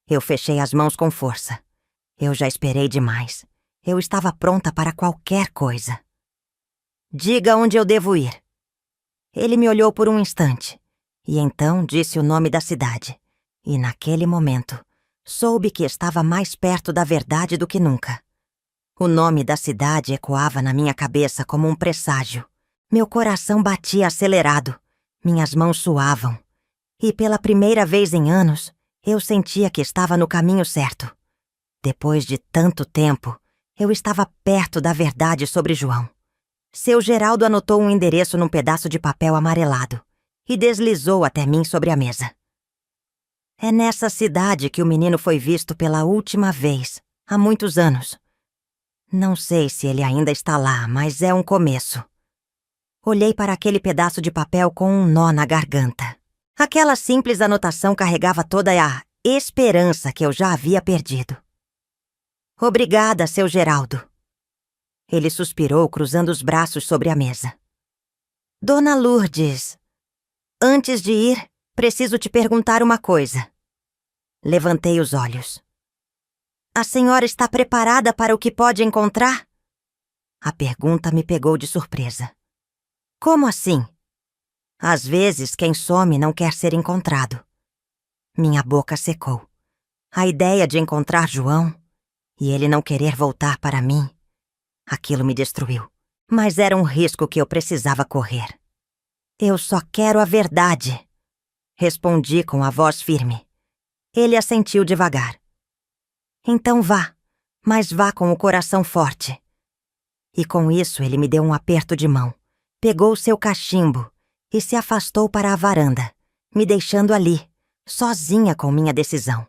Eu fechei as mãos com força. Eu já esperei demais. Eu estava pronta para qualquer coisa. "Diga onde eu devo ir." Ele me olhou por um instante, e então disse o nome da cidade. E naquele momento, soube que estava mais perto da verdade do que nunca. O nome da cidade ecoava na minha cabeça como um presságio. Meu coração batia acelerado, minhas mãos suavam. E pela primeira vez em anos, eu sentia que estava no caminho certo. Depois de tanto tempo, eu estava perto da verdade sobre João. Seu Geraldo anotou um endereço num pedaço de papel amarelado e deslizou até mim sobre a mesa. É nessa cidade que o menino foi visto pela última vez, há muitos anos. Não sei se ele ainda está lá, mas é um começo. Olhei para aquele pedaço de papel com um nó na garganta. Aquela simples anotação carregava toda a esperança que eu já havia perdido. Obrigada, seu Geraldo. Ele suspirou, cruzando os braços sobre a mesa. Dona Lourdes, antes de ir, preciso te perguntar uma coisa. Levantei os olhos. A senhora está preparada para o que pode encontrar? A pergunta me pegou de surpresa. Como assim? Às vezes, quem some não quer ser encontrado. Minha boca secou. A ideia de encontrar João e ele não querer voltar para mim, aquilo me destruiu. Mas era um risco que eu precisava correr. Eu só quero a verdade, respondi com a voz firme. Ele assentiu devagar. Então vá, mas vá com o coração forte. E com isso ele me deu um aperto de mão, pegou seu cachimbo e se afastou para a varanda, me deixando ali, sozinha com minha decisão.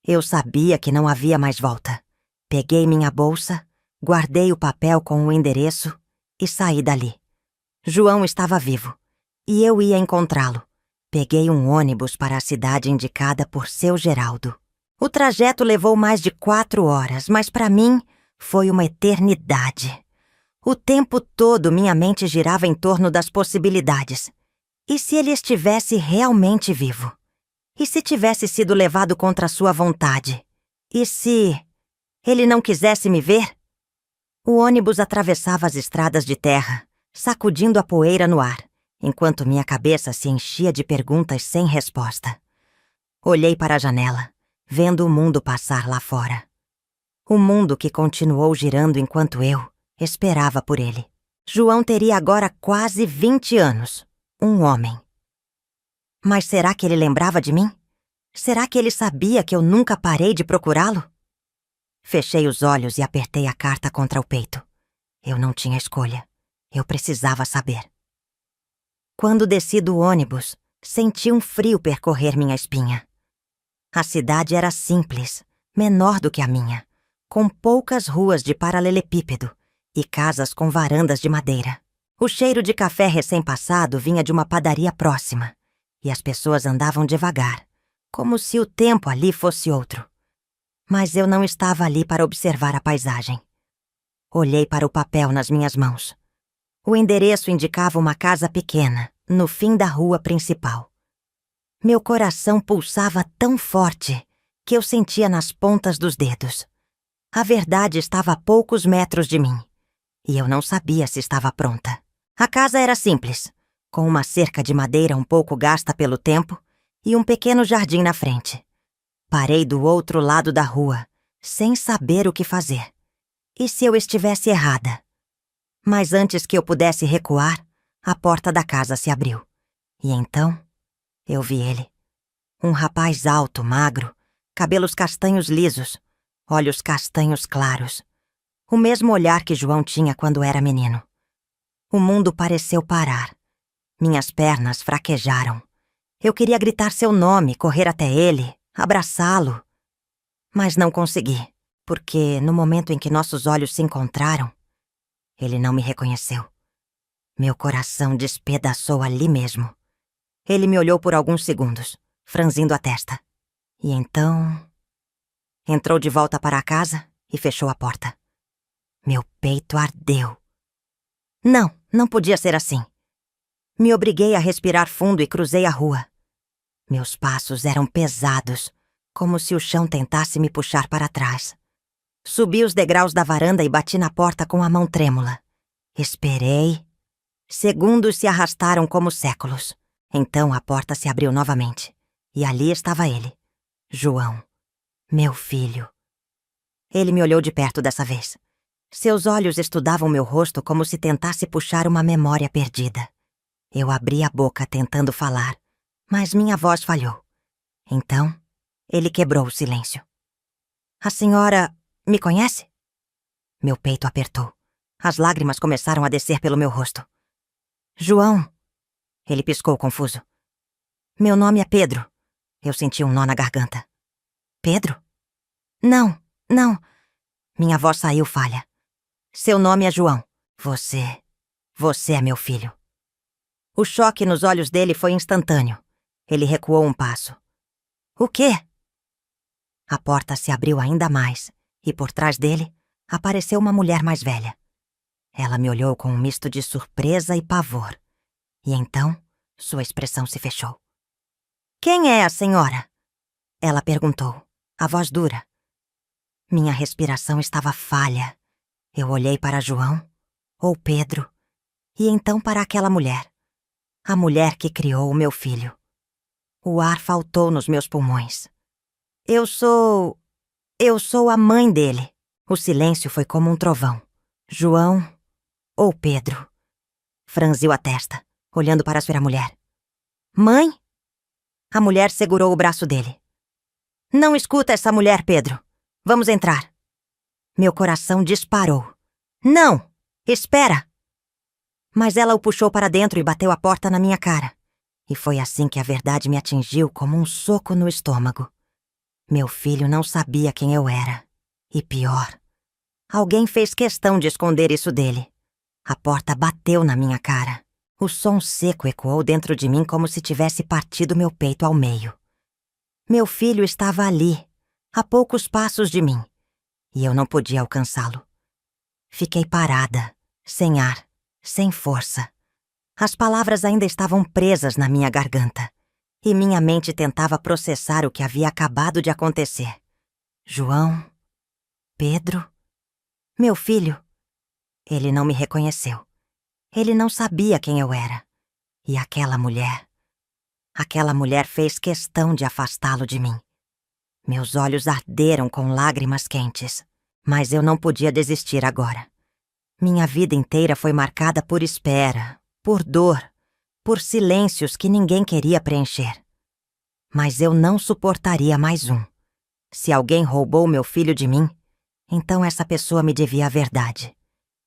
Eu sabia que não havia mais volta. Peguei minha bolsa, guardei o papel com o endereço e saí dali. João estava vivo e eu ia encontrá-lo. Peguei um ônibus para a cidade indicada por seu Geraldo. O trajeto levou mais de 4 horas, mas para mim foi uma eternidade. O tempo todo minha mente girava em torno das possibilidades. E se ele estivesse realmente vivo? E se tivesse sido levado contra sua vontade? E se ele não quisesse me ver? O ônibus atravessava as estradas de terra, sacudindo a poeira no ar, enquanto minha cabeça se enchia de perguntas sem resposta. Olhei para a janela, vendo o mundo passar lá fora. O mundo que continuou girando enquanto eu esperava por ele. João teria agora quase 20 anos, um homem. Mas será que ele lembrava de mim? Será que ele sabia que eu nunca parei de procurá-lo? Fechei os olhos e apertei a carta contra o peito. Eu não tinha escolha. Eu precisava saber. Quando desci do ônibus, senti um frio percorrer minha espinha. A cidade era simples, menor do que a minha, com poucas ruas de paralelepípedo e casas com varandas de madeira. O cheiro de café recém-passado vinha de uma padaria próxima, e as pessoas andavam devagar, como se o tempo ali fosse outro. Mas eu não estava ali para observar a paisagem. Olhei para o papel nas minhas mãos. O endereço indicava uma casa pequena, no fim da rua principal. Meu coração pulsava tão forte que eu sentia nas pontas dos dedos. A verdade estava a poucos metros de mim, e eu não sabia se estava pronta. A casa era simples, com uma cerca de madeira um pouco gasta pelo tempo e um pequeno jardim na frente. Parei do outro lado da rua, sem saber o que fazer. E se eu estivesse errada? Mas antes que eu pudesse recuar, a porta da casa se abriu. E então, eu vi ele. Um rapaz alto, magro, cabelos castanhos lisos, olhos castanhos claros. O mesmo olhar que João tinha quando era menino. O mundo pareceu parar. Minhas pernas fraquejaram. Eu queria gritar seu nome, correr até ele, abraçá-lo. Mas não consegui, porque no momento em que nossos olhos se encontraram, ele não me reconheceu. Meu coração despedaçou ali mesmo. Ele me olhou por alguns segundos, franzindo a testa. E então, entrou de volta para a casa e fechou a porta. Meu peito ardeu. Não podia ser assim. Me obriguei a respirar fundo e cruzei a rua. Meus passos eram pesados, como se o chão tentasse me puxar para trás. Subi os degraus da varanda e bati na porta com a mão trêmula. Esperei. Segundos se arrastaram como séculos. Então a porta se abriu novamente. E ali estava ele, João, meu filho. Ele me olhou de perto dessa vez. Seus olhos estudavam meu rosto como se tentasse puxar uma memória perdida. Eu abri a boca tentando falar, mas minha voz falhou. Então, ele quebrou o silêncio. A senhora me conhece? Meu peito apertou. As lágrimas começaram a descer pelo meu rosto. João, ele piscou confuso. Meu nome é Pedro. Eu senti um nó na garganta. Pedro? Não, não. Minha voz saiu falha. Seu nome é João. Você é meu filho. O choque nos olhos dele foi instantâneo. Ele recuou um passo. O quê? A porta se abriu ainda mais e por trás dele apareceu uma mulher mais velha. Ela me olhou com um misto de surpresa e pavor. E então, sua expressão se fechou. Quem é a senhora? Ela perguntou, a voz dura. Minha respiração estava falha. Eu olhei para João, ou Pedro, e então para aquela mulher. A mulher que criou o meu filho. O ar faltou nos meus pulmões. Eu sou a mãe dele. O silêncio foi como um trovão. João ou Pedro? Franziu a testa, olhando para sua mulher. Mãe? A mulher segurou o braço dele. Não escuta essa mulher, Pedro. Vamos entrar. Meu coração disparou. Não! Espera! Mas ela o puxou para dentro e bateu a porta na minha cara. E foi assim que a verdade me atingiu como um soco no estômago. Meu filho não sabia quem eu era. E pior, alguém fez questão de esconder isso dele. A porta bateu na minha cara. O som seco ecoou dentro de mim como se tivesse partido meu peito ao meio. Meu filho estava ali, a poucos passos de mim, e eu não podia alcançá-lo. Fiquei parada, sem ar, sem força. As palavras ainda estavam presas na minha garganta, e minha mente tentava processar o que havia acabado de acontecer. João? Pedro? Meu filho? Ele não me reconheceu. Ele não sabia quem eu era. E aquela mulher fez questão de afastá-lo de mim. Meus olhos arderam com lágrimas quentes, mas eu não podia desistir agora. Minha vida inteira foi marcada por espera, por dor, por silêncios que ninguém queria preencher. Mas eu não suportaria mais um. Se alguém roubou meu filho de mim, então essa pessoa me devia a verdade.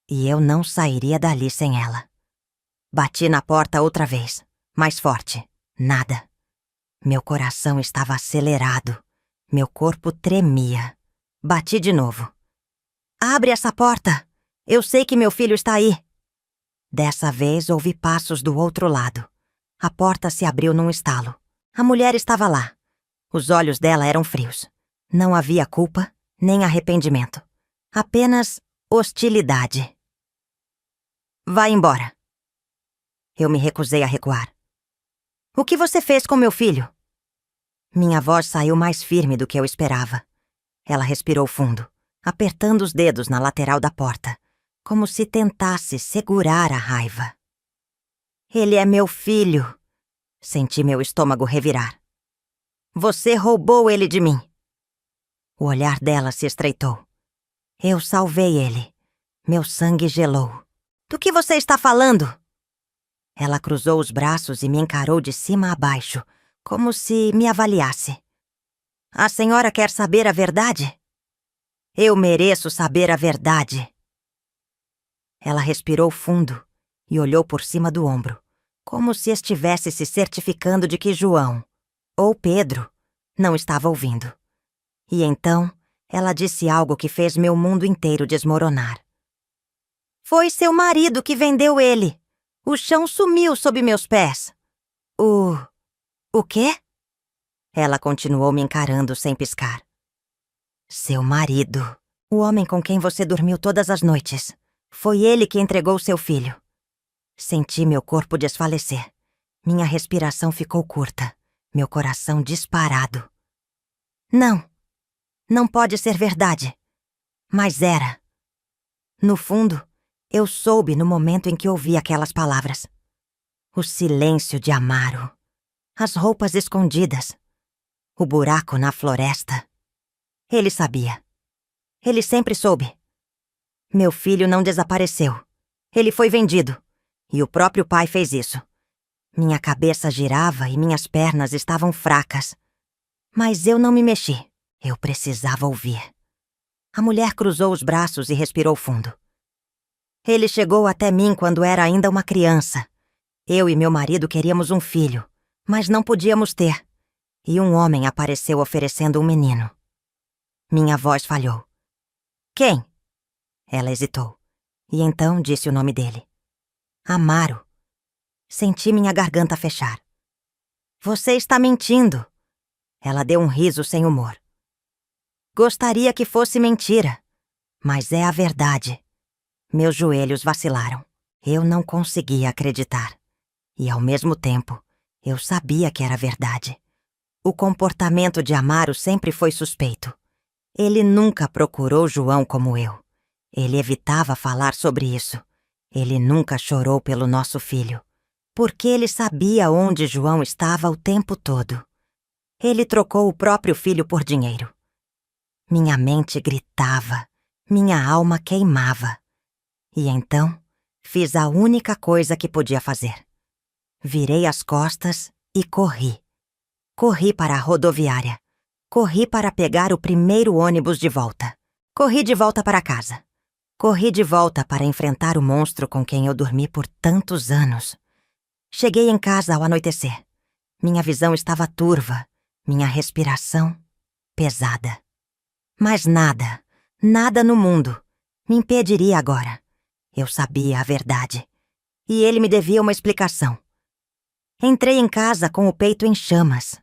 E eu não sairia dali sem ela. Bati na porta outra vez, mais forte. Nada. Meu coração estava acelerado. Meu corpo tremia. Bati de novo. Abre essa porta! Eu sei que meu filho está aí. Dessa vez ouvi passos do outro lado. A porta se abriu num estalo. A mulher estava lá. Os olhos dela eram frios. Não havia culpa, nem arrependimento. Apenas hostilidade. Vá embora. Eu me recusei a recuar. O que você fez com meu filho? Minha voz saiu mais firme do que eu esperava. Ela respirou fundo, apertando os dedos na lateral da porta, como se tentasse segurar a raiva. Ele é meu filho. Senti meu estômago revirar. Você roubou ele de mim. O olhar dela se estreitou. Eu salvei ele. Meu sangue gelou. Do que você está falando? Ela cruzou os braços e me encarou de cima a baixo, como se me avaliasse. A senhora quer saber a verdade? Eu mereço saber a verdade. Ela respirou fundo e olhou por cima do ombro, como se estivesse se certificando de que João, ou Pedro, não estava ouvindo. E então, ela disse algo que fez meu mundo inteiro desmoronar. Foi seu marido que vendeu ele. O chão sumiu sob meus pés. O quê? Ela continuou me encarando sem piscar. Seu marido, o homem com quem você dormiu todas as noites. Foi ele que entregou seu filho. Senti meu corpo desfalecer. Minha respiração ficou curta. Meu coração disparado. Não pode ser verdade. Mas era. No fundo, eu soube no momento em que ouvi aquelas palavras. O silêncio de Amaro. As roupas escondidas. O buraco na floresta. Ele sabia. Ele sempre soube. Meu filho não desapareceu. Ele foi vendido. E o próprio pai fez isso. Minha cabeça girava e minhas pernas estavam fracas. Mas eu não me mexi. Eu precisava ouvir. A mulher cruzou os braços e respirou fundo. Ele chegou até mim quando era ainda uma criança. Eu e meu marido queríamos um filho, mas não podíamos ter. e um homem apareceu oferecendo um menino. Minha voz falhou. Quem? Ela hesitou, e então disse o nome dele. Amaro. Senti minha garganta fechar. Você está mentindo. Ela deu um riso sem humor. Gostaria que fosse mentira, mas é a verdade. Meus joelhos vacilaram. Eu não conseguia acreditar. E, ao mesmo tempo, eu sabia que era verdade. O comportamento de Amaro sempre foi suspeito. Ele nunca procurou João como eu. Ele evitava falar sobre isso. Ele nunca chorou pelo nosso filho, porque ele sabia onde João estava o tempo todo. Ele trocou o próprio filho por dinheiro. Minha mente gritava, minha alma queimava. E então, fiz a única coisa que podia fazer. Virei as costas e corri. Corri para a rodoviária. Corri para pegar o primeiro ônibus de volta. Corri de volta para casa. Corri de volta para enfrentar o monstro com quem eu dormi por tantos anos. Cheguei em casa ao anoitecer. Minha visão estava turva, minha respiração pesada. Mas nada no mundo me impediria agora. Eu sabia a verdade. E ele me devia uma explicação. Entrei em casa com o peito em chamas.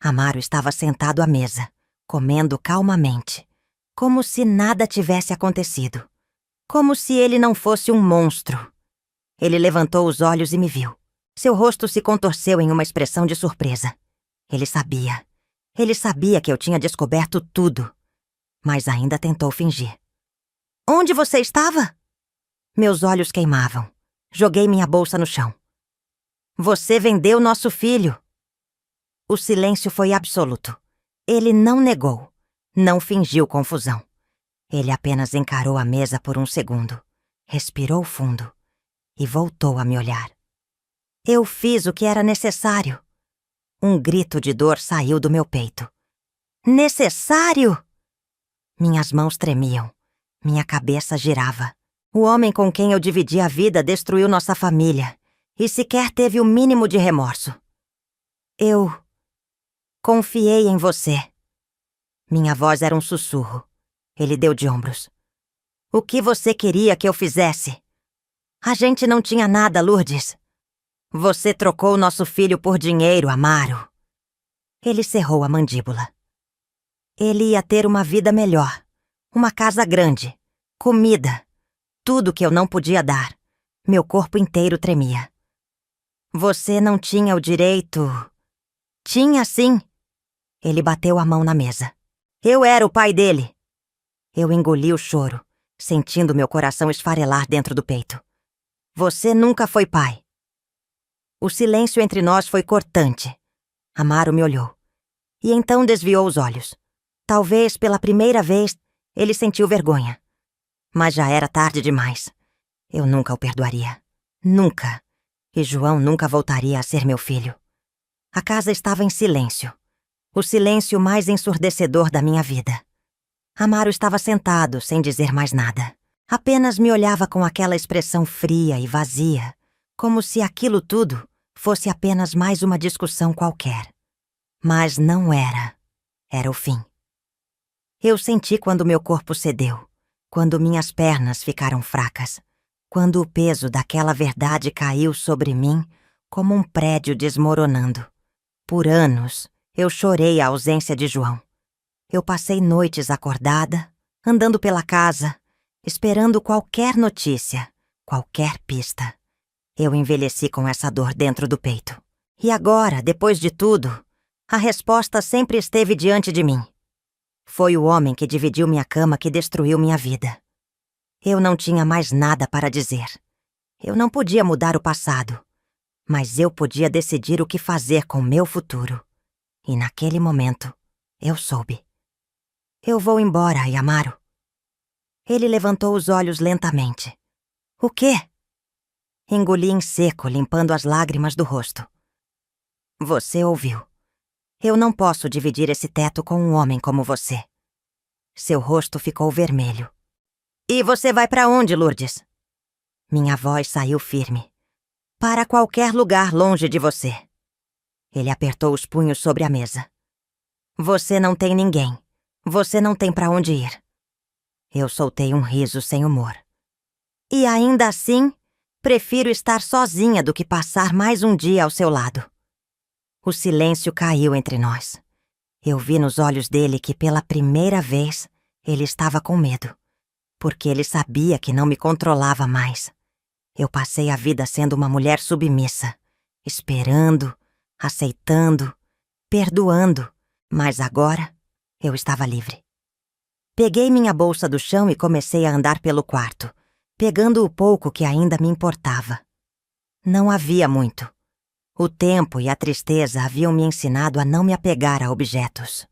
Amaro estava sentado à mesa, comendo calmamente, como se nada tivesse acontecido. Como se ele não fosse um monstro. Ele levantou os olhos e me viu. Seu rosto se contorceu em uma expressão de surpresa. Ele sabia. Ele sabia que eu tinha descoberto tudo. Mas ainda tentou fingir. Onde você estava? Meus olhos queimavam. Joguei minha bolsa no chão. Você vendeu nosso filho. O silêncio foi absoluto. Ele não negou. Não fingiu confusão. Ele apenas encarou a mesa por um segundo. Respirou fundo. E voltou a me olhar. Eu fiz o que era necessário. Um grito de dor saiu do meu peito. Necessário? Minhas mãos tremiam. Minha cabeça girava. O homem com quem eu dividi a vida destruiu nossa família. E sequer teve o mínimo de remorso. Eu confiei em você. Minha voz era um sussurro. Ele deu de ombros. O que você queria que eu fizesse? A gente não tinha nada, Lourdes. Você trocou nosso filho por dinheiro, Amaro. Ele cerrou a mandíbula. Ele ia ter uma vida melhor. Uma casa grande. Comida. Tudo que eu não podia dar. Meu corpo inteiro tremia. Você não tinha o direito... Tinha sim. Ele bateu a mão na mesa. Eu era o pai dele. Eu engoli o choro, sentindo meu coração esfarelar dentro do peito. Você nunca foi pai. O silêncio entre nós foi cortante. Amaro me olhou. E então desviou os olhos. Talvez, pela primeira vez, ele sentiu vergonha. Mas já era tarde demais. Eu nunca o perdoaria. Nunca. E João nunca voltaria a ser meu filho. A casa estava em silêncio. O silêncio mais ensurdecedor da minha vida. Amaro estava sentado, sem dizer mais nada. Apenas me olhava com aquela expressão fria e vazia, como se aquilo tudo fosse apenas mais uma discussão qualquer. Mas não era. Era o fim. Eu senti quando meu corpo cedeu, quando minhas pernas ficaram fracas, quando o peso daquela verdade caiu sobre mim como um prédio desmoronando. Por anos, eu chorei a ausência de João. Eu passei noites acordada, andando pela casa, esperando qualquer notícia, qualquer pista. Eu envelheci com essa dor dentro do peito. E agora, depois de tudo, a resposta sempre esteve diante de mim. Foi o homem que dividiu minha cama que destruiu minha vida. Eu não tinha mais nada para dizer. Eu não podia mudar o passado, mas eu podia decidir o que fazer com meu futuro. E naquele momento, eu soube. Eu vou embora, Amaro. Ele levantou os olhos lentamente. O quê? Engoli em seco, limpando as lágrimas do rosto. Você ouviu. Eu não posso dividir esse teto com um homem como você. Seu rosto ficou vermelho. E você vai para onde, Lourdes? Minha voz saiu firme. Para qualquer lugar longe de você. Ele apertou os punhos sobre a mesa. Você não tem ninguém. Você não tem pra onde ir. Eu soltei um riso sem humor. E ainda assim, prefiro estar sozinha do que passar mais um dia ao seu lado. O silêncio caiu entre nós. Eu vi nos olhos dele que pela primeira vez ele estava com medo, porque ele sabia que não me controlava mais. Eu passei a vida sendo uma mulher submissa, esperando, aceitando, perdoando, mas agora eu estava livre. Peguei minha bolsa do chão e comecei a andar pelo quarto, pegando o pouco que ainda me importava. Não havia muito. O tempo e a tristeza haviam me ensinado a não me apegar a objetos.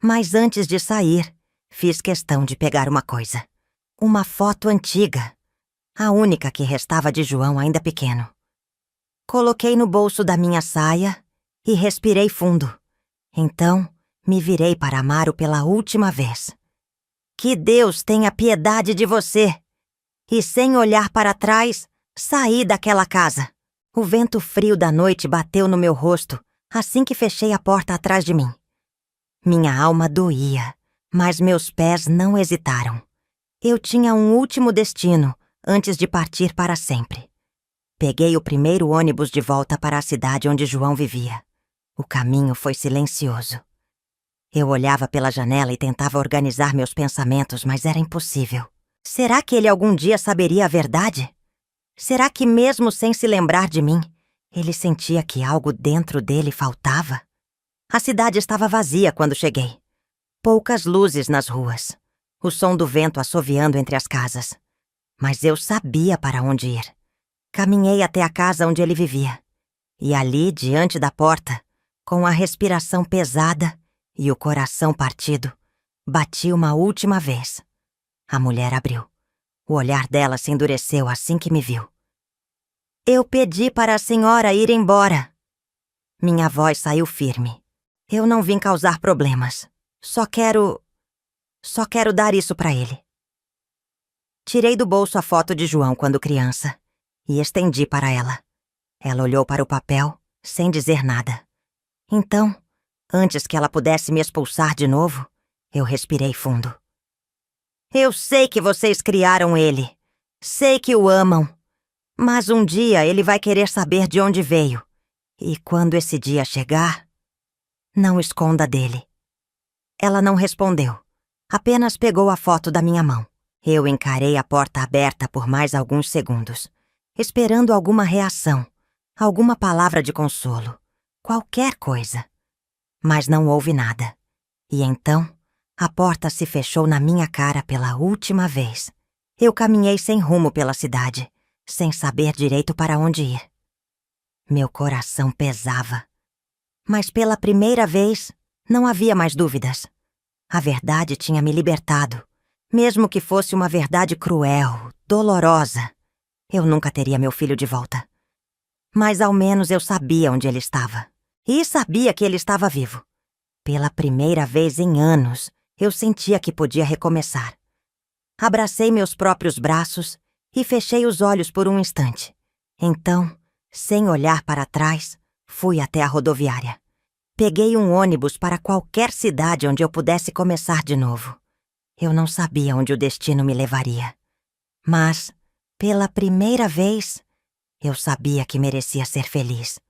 Mas antes de sair, fiz questão de pegar uma coisa. Uma foto antiga. A única que restava de João ainda pequeno. Coloquei no bolso da minha saia e respirei fundo. Então, me virei para Amaro pela última vez. Que Deus tenha piedade de você! E sem olhar para trás, saí daquela casa. O vento frio da noite bateu no meu rosto assim que fechei a porta atrás de mim. Minha alma doía, mas meus pés não hesitaram. Eu tinha um último destino antes de partir para sempre. Peguei o primeiro ônibus de volta para a cidade onde João vivia. O caminho foi silencioso. Eu olhava pela janela e tentava organizar meus pensamentos, mas era impossível. Será que ele algum dia saberia a verdade? Será que mesmo sem se lembrar de mim, ele sentia que algo dentro dele faltava? A cidade estava vazia quando cheguei. Poucas luzes nas ruas. O som do vento assoviando entre as casas. Mas eu sabia para onde ir. Caminhei até a casa onde ele vivia. E ali, diante da porta, com a respiração pesada e o coração partido, bati uma última vez. A mulher abriu. O olhar dela se endureceu assim que me viu. Eu pedi para a senhora ir embora. Minha voz saiu firme. Eu não vim causar problemas. Só quero dar isso para ele. Tirei do bolso a foto de João quando criança e estendi para ela. Ela olhou para o papel, sem dizer nada. Então, antes que ela pudesse me expulsar de novo, eu respirei fundo. Eu sei que vocês criaram ele. Sei que o amam. Mas um dia ele vai querer saber de onde veio. E quando esse dia chegar, não esconda dele. Ela não respondeu. Apenas pegou a foto da minha mão. Eu encarei a porta aberta por mais alguns segundos, esperando alguma reação, alguma palavra de consolo, qualquer coisa. Mas não houve nada. E então, a porta se fechou na minha cara pela última vez. Eu caminhei sem rumo pela cidade, sem saber direito para onde ir. Meu coração pesava. Mas pela primeira vez, não havia mais dúvidas. A verdade tinha me libertado. Mesmo que fosse uma verdade cruel, dolorosa, eu nunca teria meu filho de volta. Mas ao menos eu sabia onde ele estava. E sabia que ele estava vivo. Pela primeira vez em anos, eu sentia que podia recomeçar. Abracei meus próprios braços e fechei os olhos por um instante. Então, sem olhar para trás, fui até a rodoviária. Peguei um ônibus para qualquer cidade onde eu pudesse começar de novo. Eu não sabia onde o destino me levaria. Mas, pela primeira vez, eu sabia que merecia ser feliz.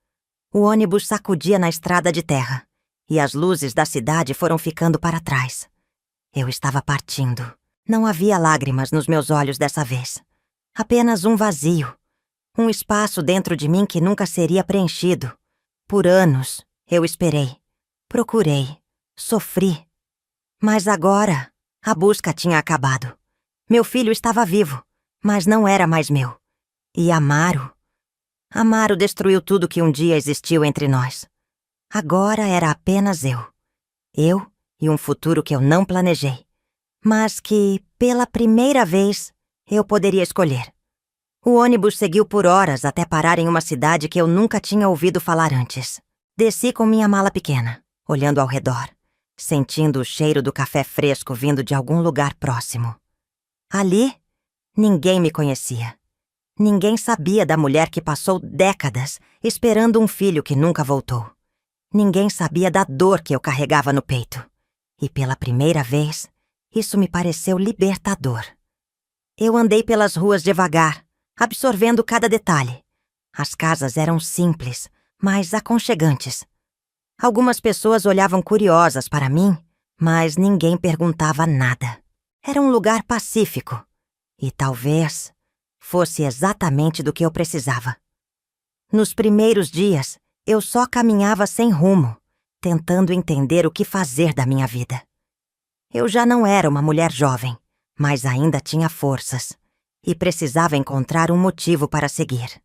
O ônibus sacudia na estrada de terra, e as luzes da cidade foram ficando para trás. Eu estava partindo. Não havia lágrimas nos meus olhos dessa vez. Apenas um vazio. Um espaço dentro de mim que nunca seria preenchido. Por anos, eu esperei. Procurei. Sofri. Mas agora, a busca tinha acabado. Meu filho estava vivo, mas não era mais meu. E Amaro destruiu tudo que um dia existiu entre nós. Agora era apenas eu. Eu e um futuro que eu não planejei. Mas que, pela primeira vez, eu poderia escolher. O ônibus seguiu por horas até parar em uma cidade que eu nunca tinha ouvido falar antes. Desci com minha mala pequena, olhando ao redor, sentindo o cheiro do café fresco vindo de algum lugar próximo. Ali, ninguém me conhecia. Ninguém sabia da mulher que passou décadas esperando um filho que nunca voltou. Ninguém sabia da dor que eu carregava no peito. E pela primeira vez, isso me pareceu libertador. Eu andei pelas ruas devagar, absorvendo cada detalhe. As casas eram simples, mas aconchegantes. Algumas pessoas olhavam curiosas para mim, mas ninguém perguntava nada. Era um lugar pacífico. E talvez fosse exatamente do que eu precisava. Nos primeiros dias, eu só caminhava sem rumo, tentando entender o que fazer da minha vida. Eu já não era uma mulher jovem, mas ainda tinha forças e precisava encontrar um motivo para seguir.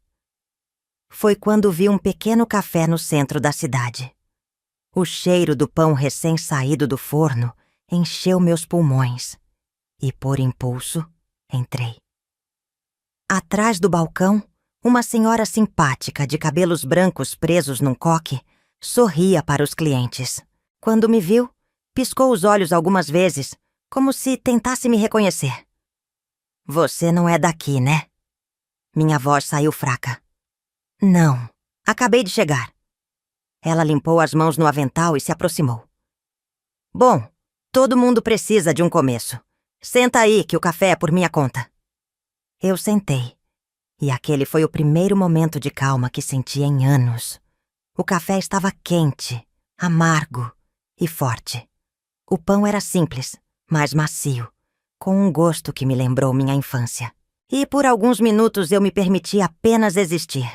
Foi quando vi um pequeno café no centro da cidade. O cheiro do pão recém-saído do forno encheu meus pulmões e, por impulso, entrei. Atrás do balcão, uma senhora simpática de cabelos brancos presos num coque sorria para os clientes. Quando me viu, piscou os olhos algumas vezes, como se tentasse me reconhecer. "Você não é daqui, né?" Minha voz saiu fraca. "Não, acabei de chegar." Ela limpou as mãos no avental e se aproximou. "Bom, todo mundo precisa de um começo. Senta aí que o café é por minha conta." Eu sentei, e aquele foi o primeiro momento de calma que senti em anos. O café estava quente, amargo e forte. O pão era simples, mas macio, com um gosto que me lembrou minha infância. E por alguns minutos eu me permiti apenas existir.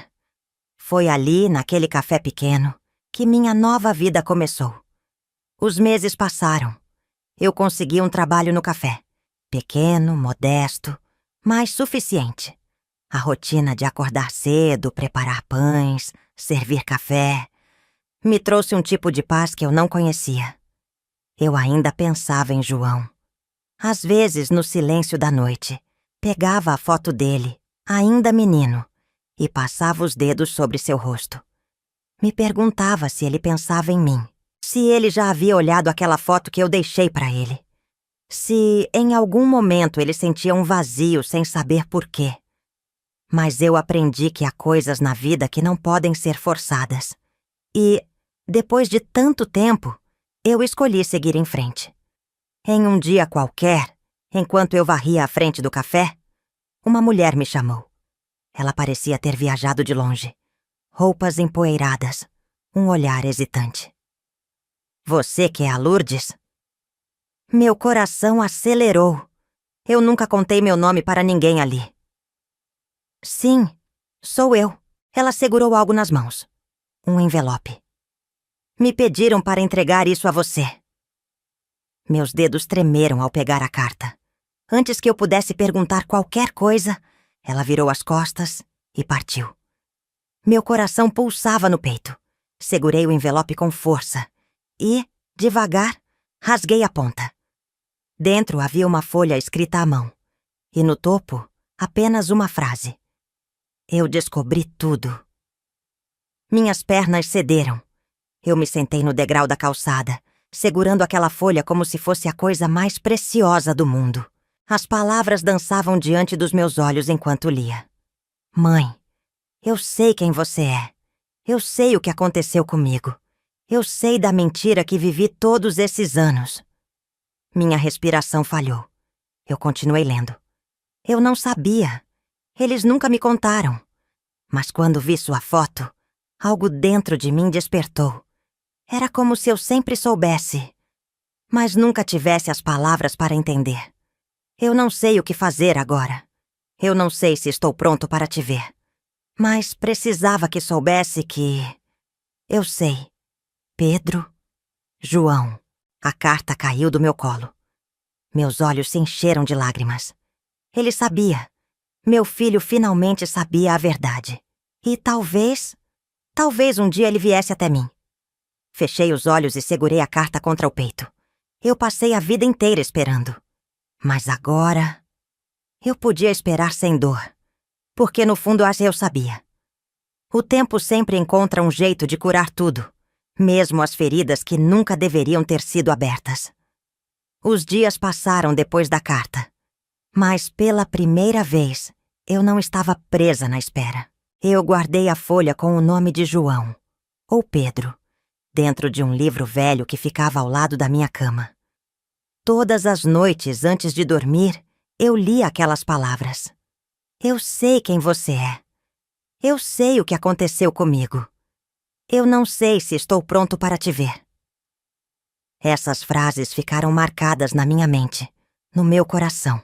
Foi ali, naquele café pequeno, que minha nova vida começou. Os meses passaram. Eu consegui um trabalho no café. Pequeno, modesto, mas suficiente. A rotina de acordar cedo, preparar pães, servir café, me trouxe um tipo de paz que eu não conhecia. Eu ainda pensava em João. Às vezes, no silêncio da noite, pegava a foto dele, ainda menino, e passava os dedos sobre seu rosto. Me perguntava se ele pensava em mim, se ele já havia olhado aquela foto que eu deixei para ele, se em algum momento ele sentia um vazio sem saber por quê. Mas eu aprendi que há coisas na vida que não podem ser forçadas. E, depois de tanto tempo, eu escolhi seguir em frente. Em um dia qualquer, enquanto eu varria à frente do café, uma mulher me chamou. Ela parecia ter viajado de longe. Roupas empoeiradas, um olhar hesitante. "Você que é a Lourdes?" Meu coração acelerou. Eu nunca contei meu nome para ninguém ali. "Sim, sou eu." Ela segurou algo nas mãos. Um envelope. "Me pediram para entregar isso a você." Meus dedos tremeram ao pegar a carta. Antes que eu pudesse perguntar qualquer coisa, ela virou as costas e partiu. Meu coração pulsava no peito. Segurei o envelope com força e, devagar, rasguei a ponta. Dentro havia uma folha escrita à mão. E no topo, apenas uma frase. Eu descobri tudo. Minhas pernas cederam. Eu me sentei no degrau da calçada, segurando aquela folha como se fosse a coisa mais preciosa do mundo. As palavras dançavam diante dos meus olhos enquanto lia. "Mãe, eu sei quem você é. Eu sei o que aconteceu comigo. Eu sei da mentira que vivi todos esses anos." Minha respiração falhou. Eu continuei lendo. Eu não sabia. Eles nunca me contaram. Mas quando vi sua foto, algo dentro de mim despertou. Era como se eu sempre soubesse, mas nunca tivesse as palavras para entender. Eu não sei o que fazer agora. Eu não sei se estou pronto para te ver. Mas precisava que soubesse que... Eu sei. Pedro, João. A carta caiu do meu colo. Meus olhos se encheram de lágrimas. Ele sabia. Meu filho finalmente sabia a verdade. E talvez um dia ele viesse até mim. Fechei os olhos e segurei a carta contra o peito. Eu passei a vida inteira esperando. Mas agora... eu podia esperar sem dor. Porque no fundo eu sabia. O tempo sempre encontra um jeito de curar tudo. Mesmo as feridas que nunca deveriam ter sido abertas. Os dias passaram depois da carta. Mas pela primeira vez, eu não estava presa na espera. Eu guardei a folha com o nome de João, ou Pedro, dentro de um livro velho que ficava ao lado da minha cama. Todas as noites antes de dormir, eu lia aquelas palavras. Eu sei quem você é. Eu sei o que aconteceu comigo. Eu não sei se estou pronto para te ver. Essas frases ficaram marcadas na minha mente, no meu coração.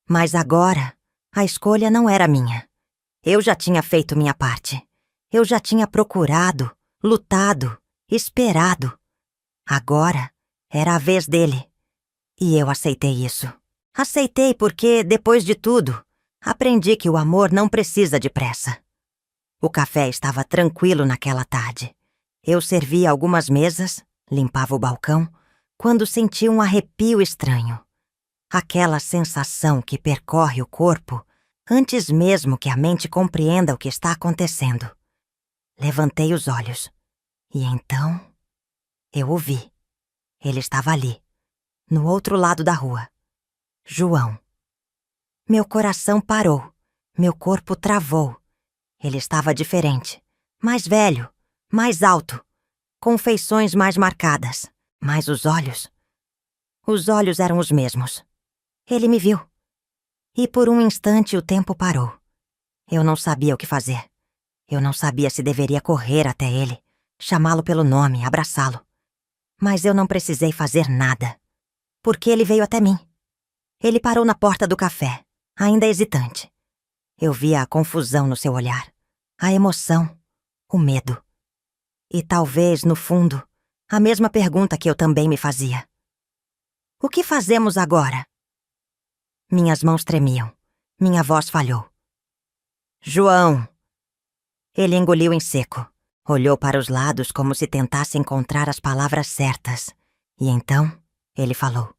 Mas agora, a escolha não era minha. Eu já tinha feito minha parte. Eu já tinha procurado, lutado, esperado. Agora era a vez dele. E eu aceitei isso. Aceitei porque, depois de tudo, aprendi que o amor não precisa de pressa. O café estava tranquilo naquela tarde. Eu servia algumas mesas, limpava o balcão, quando senti um arrepio estranho. Aquela sensação que percorre o corpo antes mesmo que a mente compreenda o que está acontecendo. Levantei os olhos. E então, eu o vi. Ele estava ali, no outro lado da rua. João. Meu coração parou. Meu corpo travou. Ele estava diferente. Mais velho, mais alto, com feições mais marcadas. Mas os olhos eram os mesmos. Ele me viu. E por um instante o tempo parou. Eu não sabia o que fazer. Eu não sabia se deveria correr até ele, chamá-lo pelo nome, abraçá-lo. Mas eu não precisei fazer nada, porque ele veio até mim. Ele parou na porta do café, ainda hesitante. Eu via a confusão no seu olhar, a emoção, o medo. E talvez, no fundo, a mesma pergunta que eu também me fazia. O que fazemos agora? Minhas mãos tremiam. Minha voz falhou. João! Ele engoliu em seco. Olhou para os lados como se tentasse encontrar as palavras certas. E então, ele falou.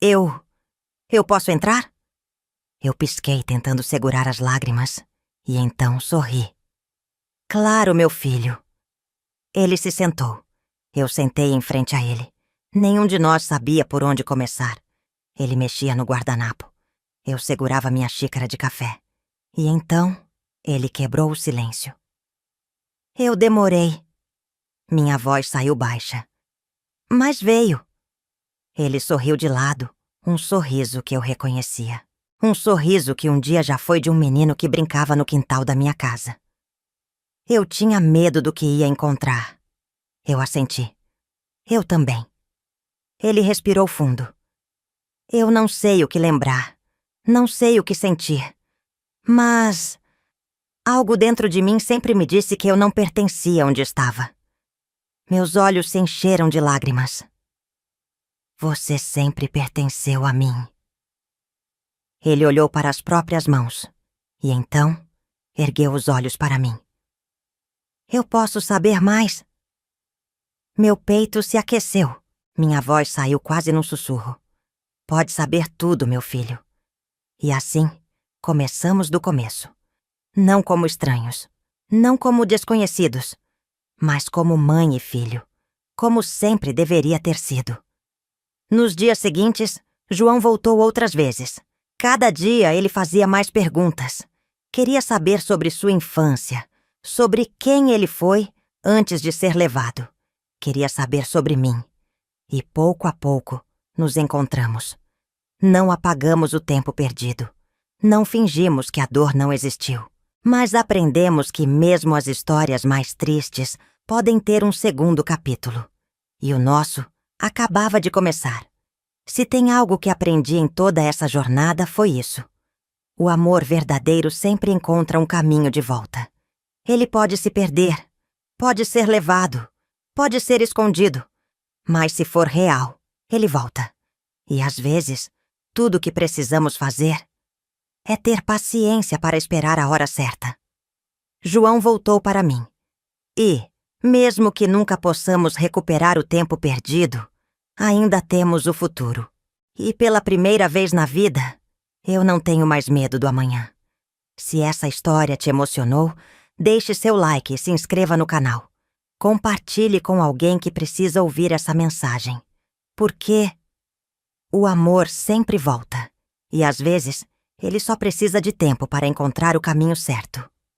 Eu posso entrar? Eu pisquei tentando segurar as lágrimas. E então sorri. Claro, meu filho. Ele se sentou. Eu sentei em frente a ele. Nenhum de nós sabia por onde começar. Ele mexia no guardanapo. Eu segurava minha xícara de café. E então, ele quebrou o silêncio. Eu demorei. Minha voz saiu baixa. Mas veio. Ele sorriu de lado, um sorriso que eu reconhecia. Um sorriso que um dia já foi de um menino que brincava no quintal da minha casa. Eu tinha medo do que ia encontrar. Eu assenti. Eu também. Ele respirou fundo. Eu não sei o que lembrar. Não sei o que sentir. Mas algo dentro de mim sempre me disse que eu não pertencia onde estava. Meus olhos se encheram de lágrimas. Você sempre pertenceu a mim. Ele olhou para as próprias mãos. E então, ergueu os olhos para mim. Eu posso saber mais? Meu peito se aqueceu. Minha voz saiu quase num sussurro. Pode saber tudo, meu filho. E assim, começamos do começo. Não como estranhos, não como desconhecidos, mas como mãe e filho, como sempre deveria ter sido. Nos dias seguintes, João voltou outras vezes. Cada dia ele fazia mais perguntas. Queria saber sobre sua infância, sobre quem ele foi antes de ser levado. Queria saber sobre mim. E pouco a pouco, nos encontramos. Não apagamos o tempo perdido. Não fingimos que a dor não existiu. Mas aprendemos que mesmo as histórias mais tristes podem ter um segundo capítulo. E o nosso acabava de começar. Se tem algo que aprendi em toda essa jornada, foi isso. O amor verdadeiro sempre encontra um caminho de volta. Ele pode se perder, pode ser levado, pode ser escondido. Mas se for real, ele volta. E às vezes, tudo o que precisamos fazer é ter paciência para esperar a hora certa. João voltou para mim. E, mesmo que nunca possamos recuperar o tempo perdido, ainda temos o futuro. E pela primeira vez na vida, eu não tenho mais medo do amanhã. Se essa história te emocionou, deixe seu like e se inscreva no canal. Compartilhe com alguém que precisa ouvir essa mensagem. Porque o amor sempre volta. E às vezes, ele só precisa de tempo para encontrar o caminho certo.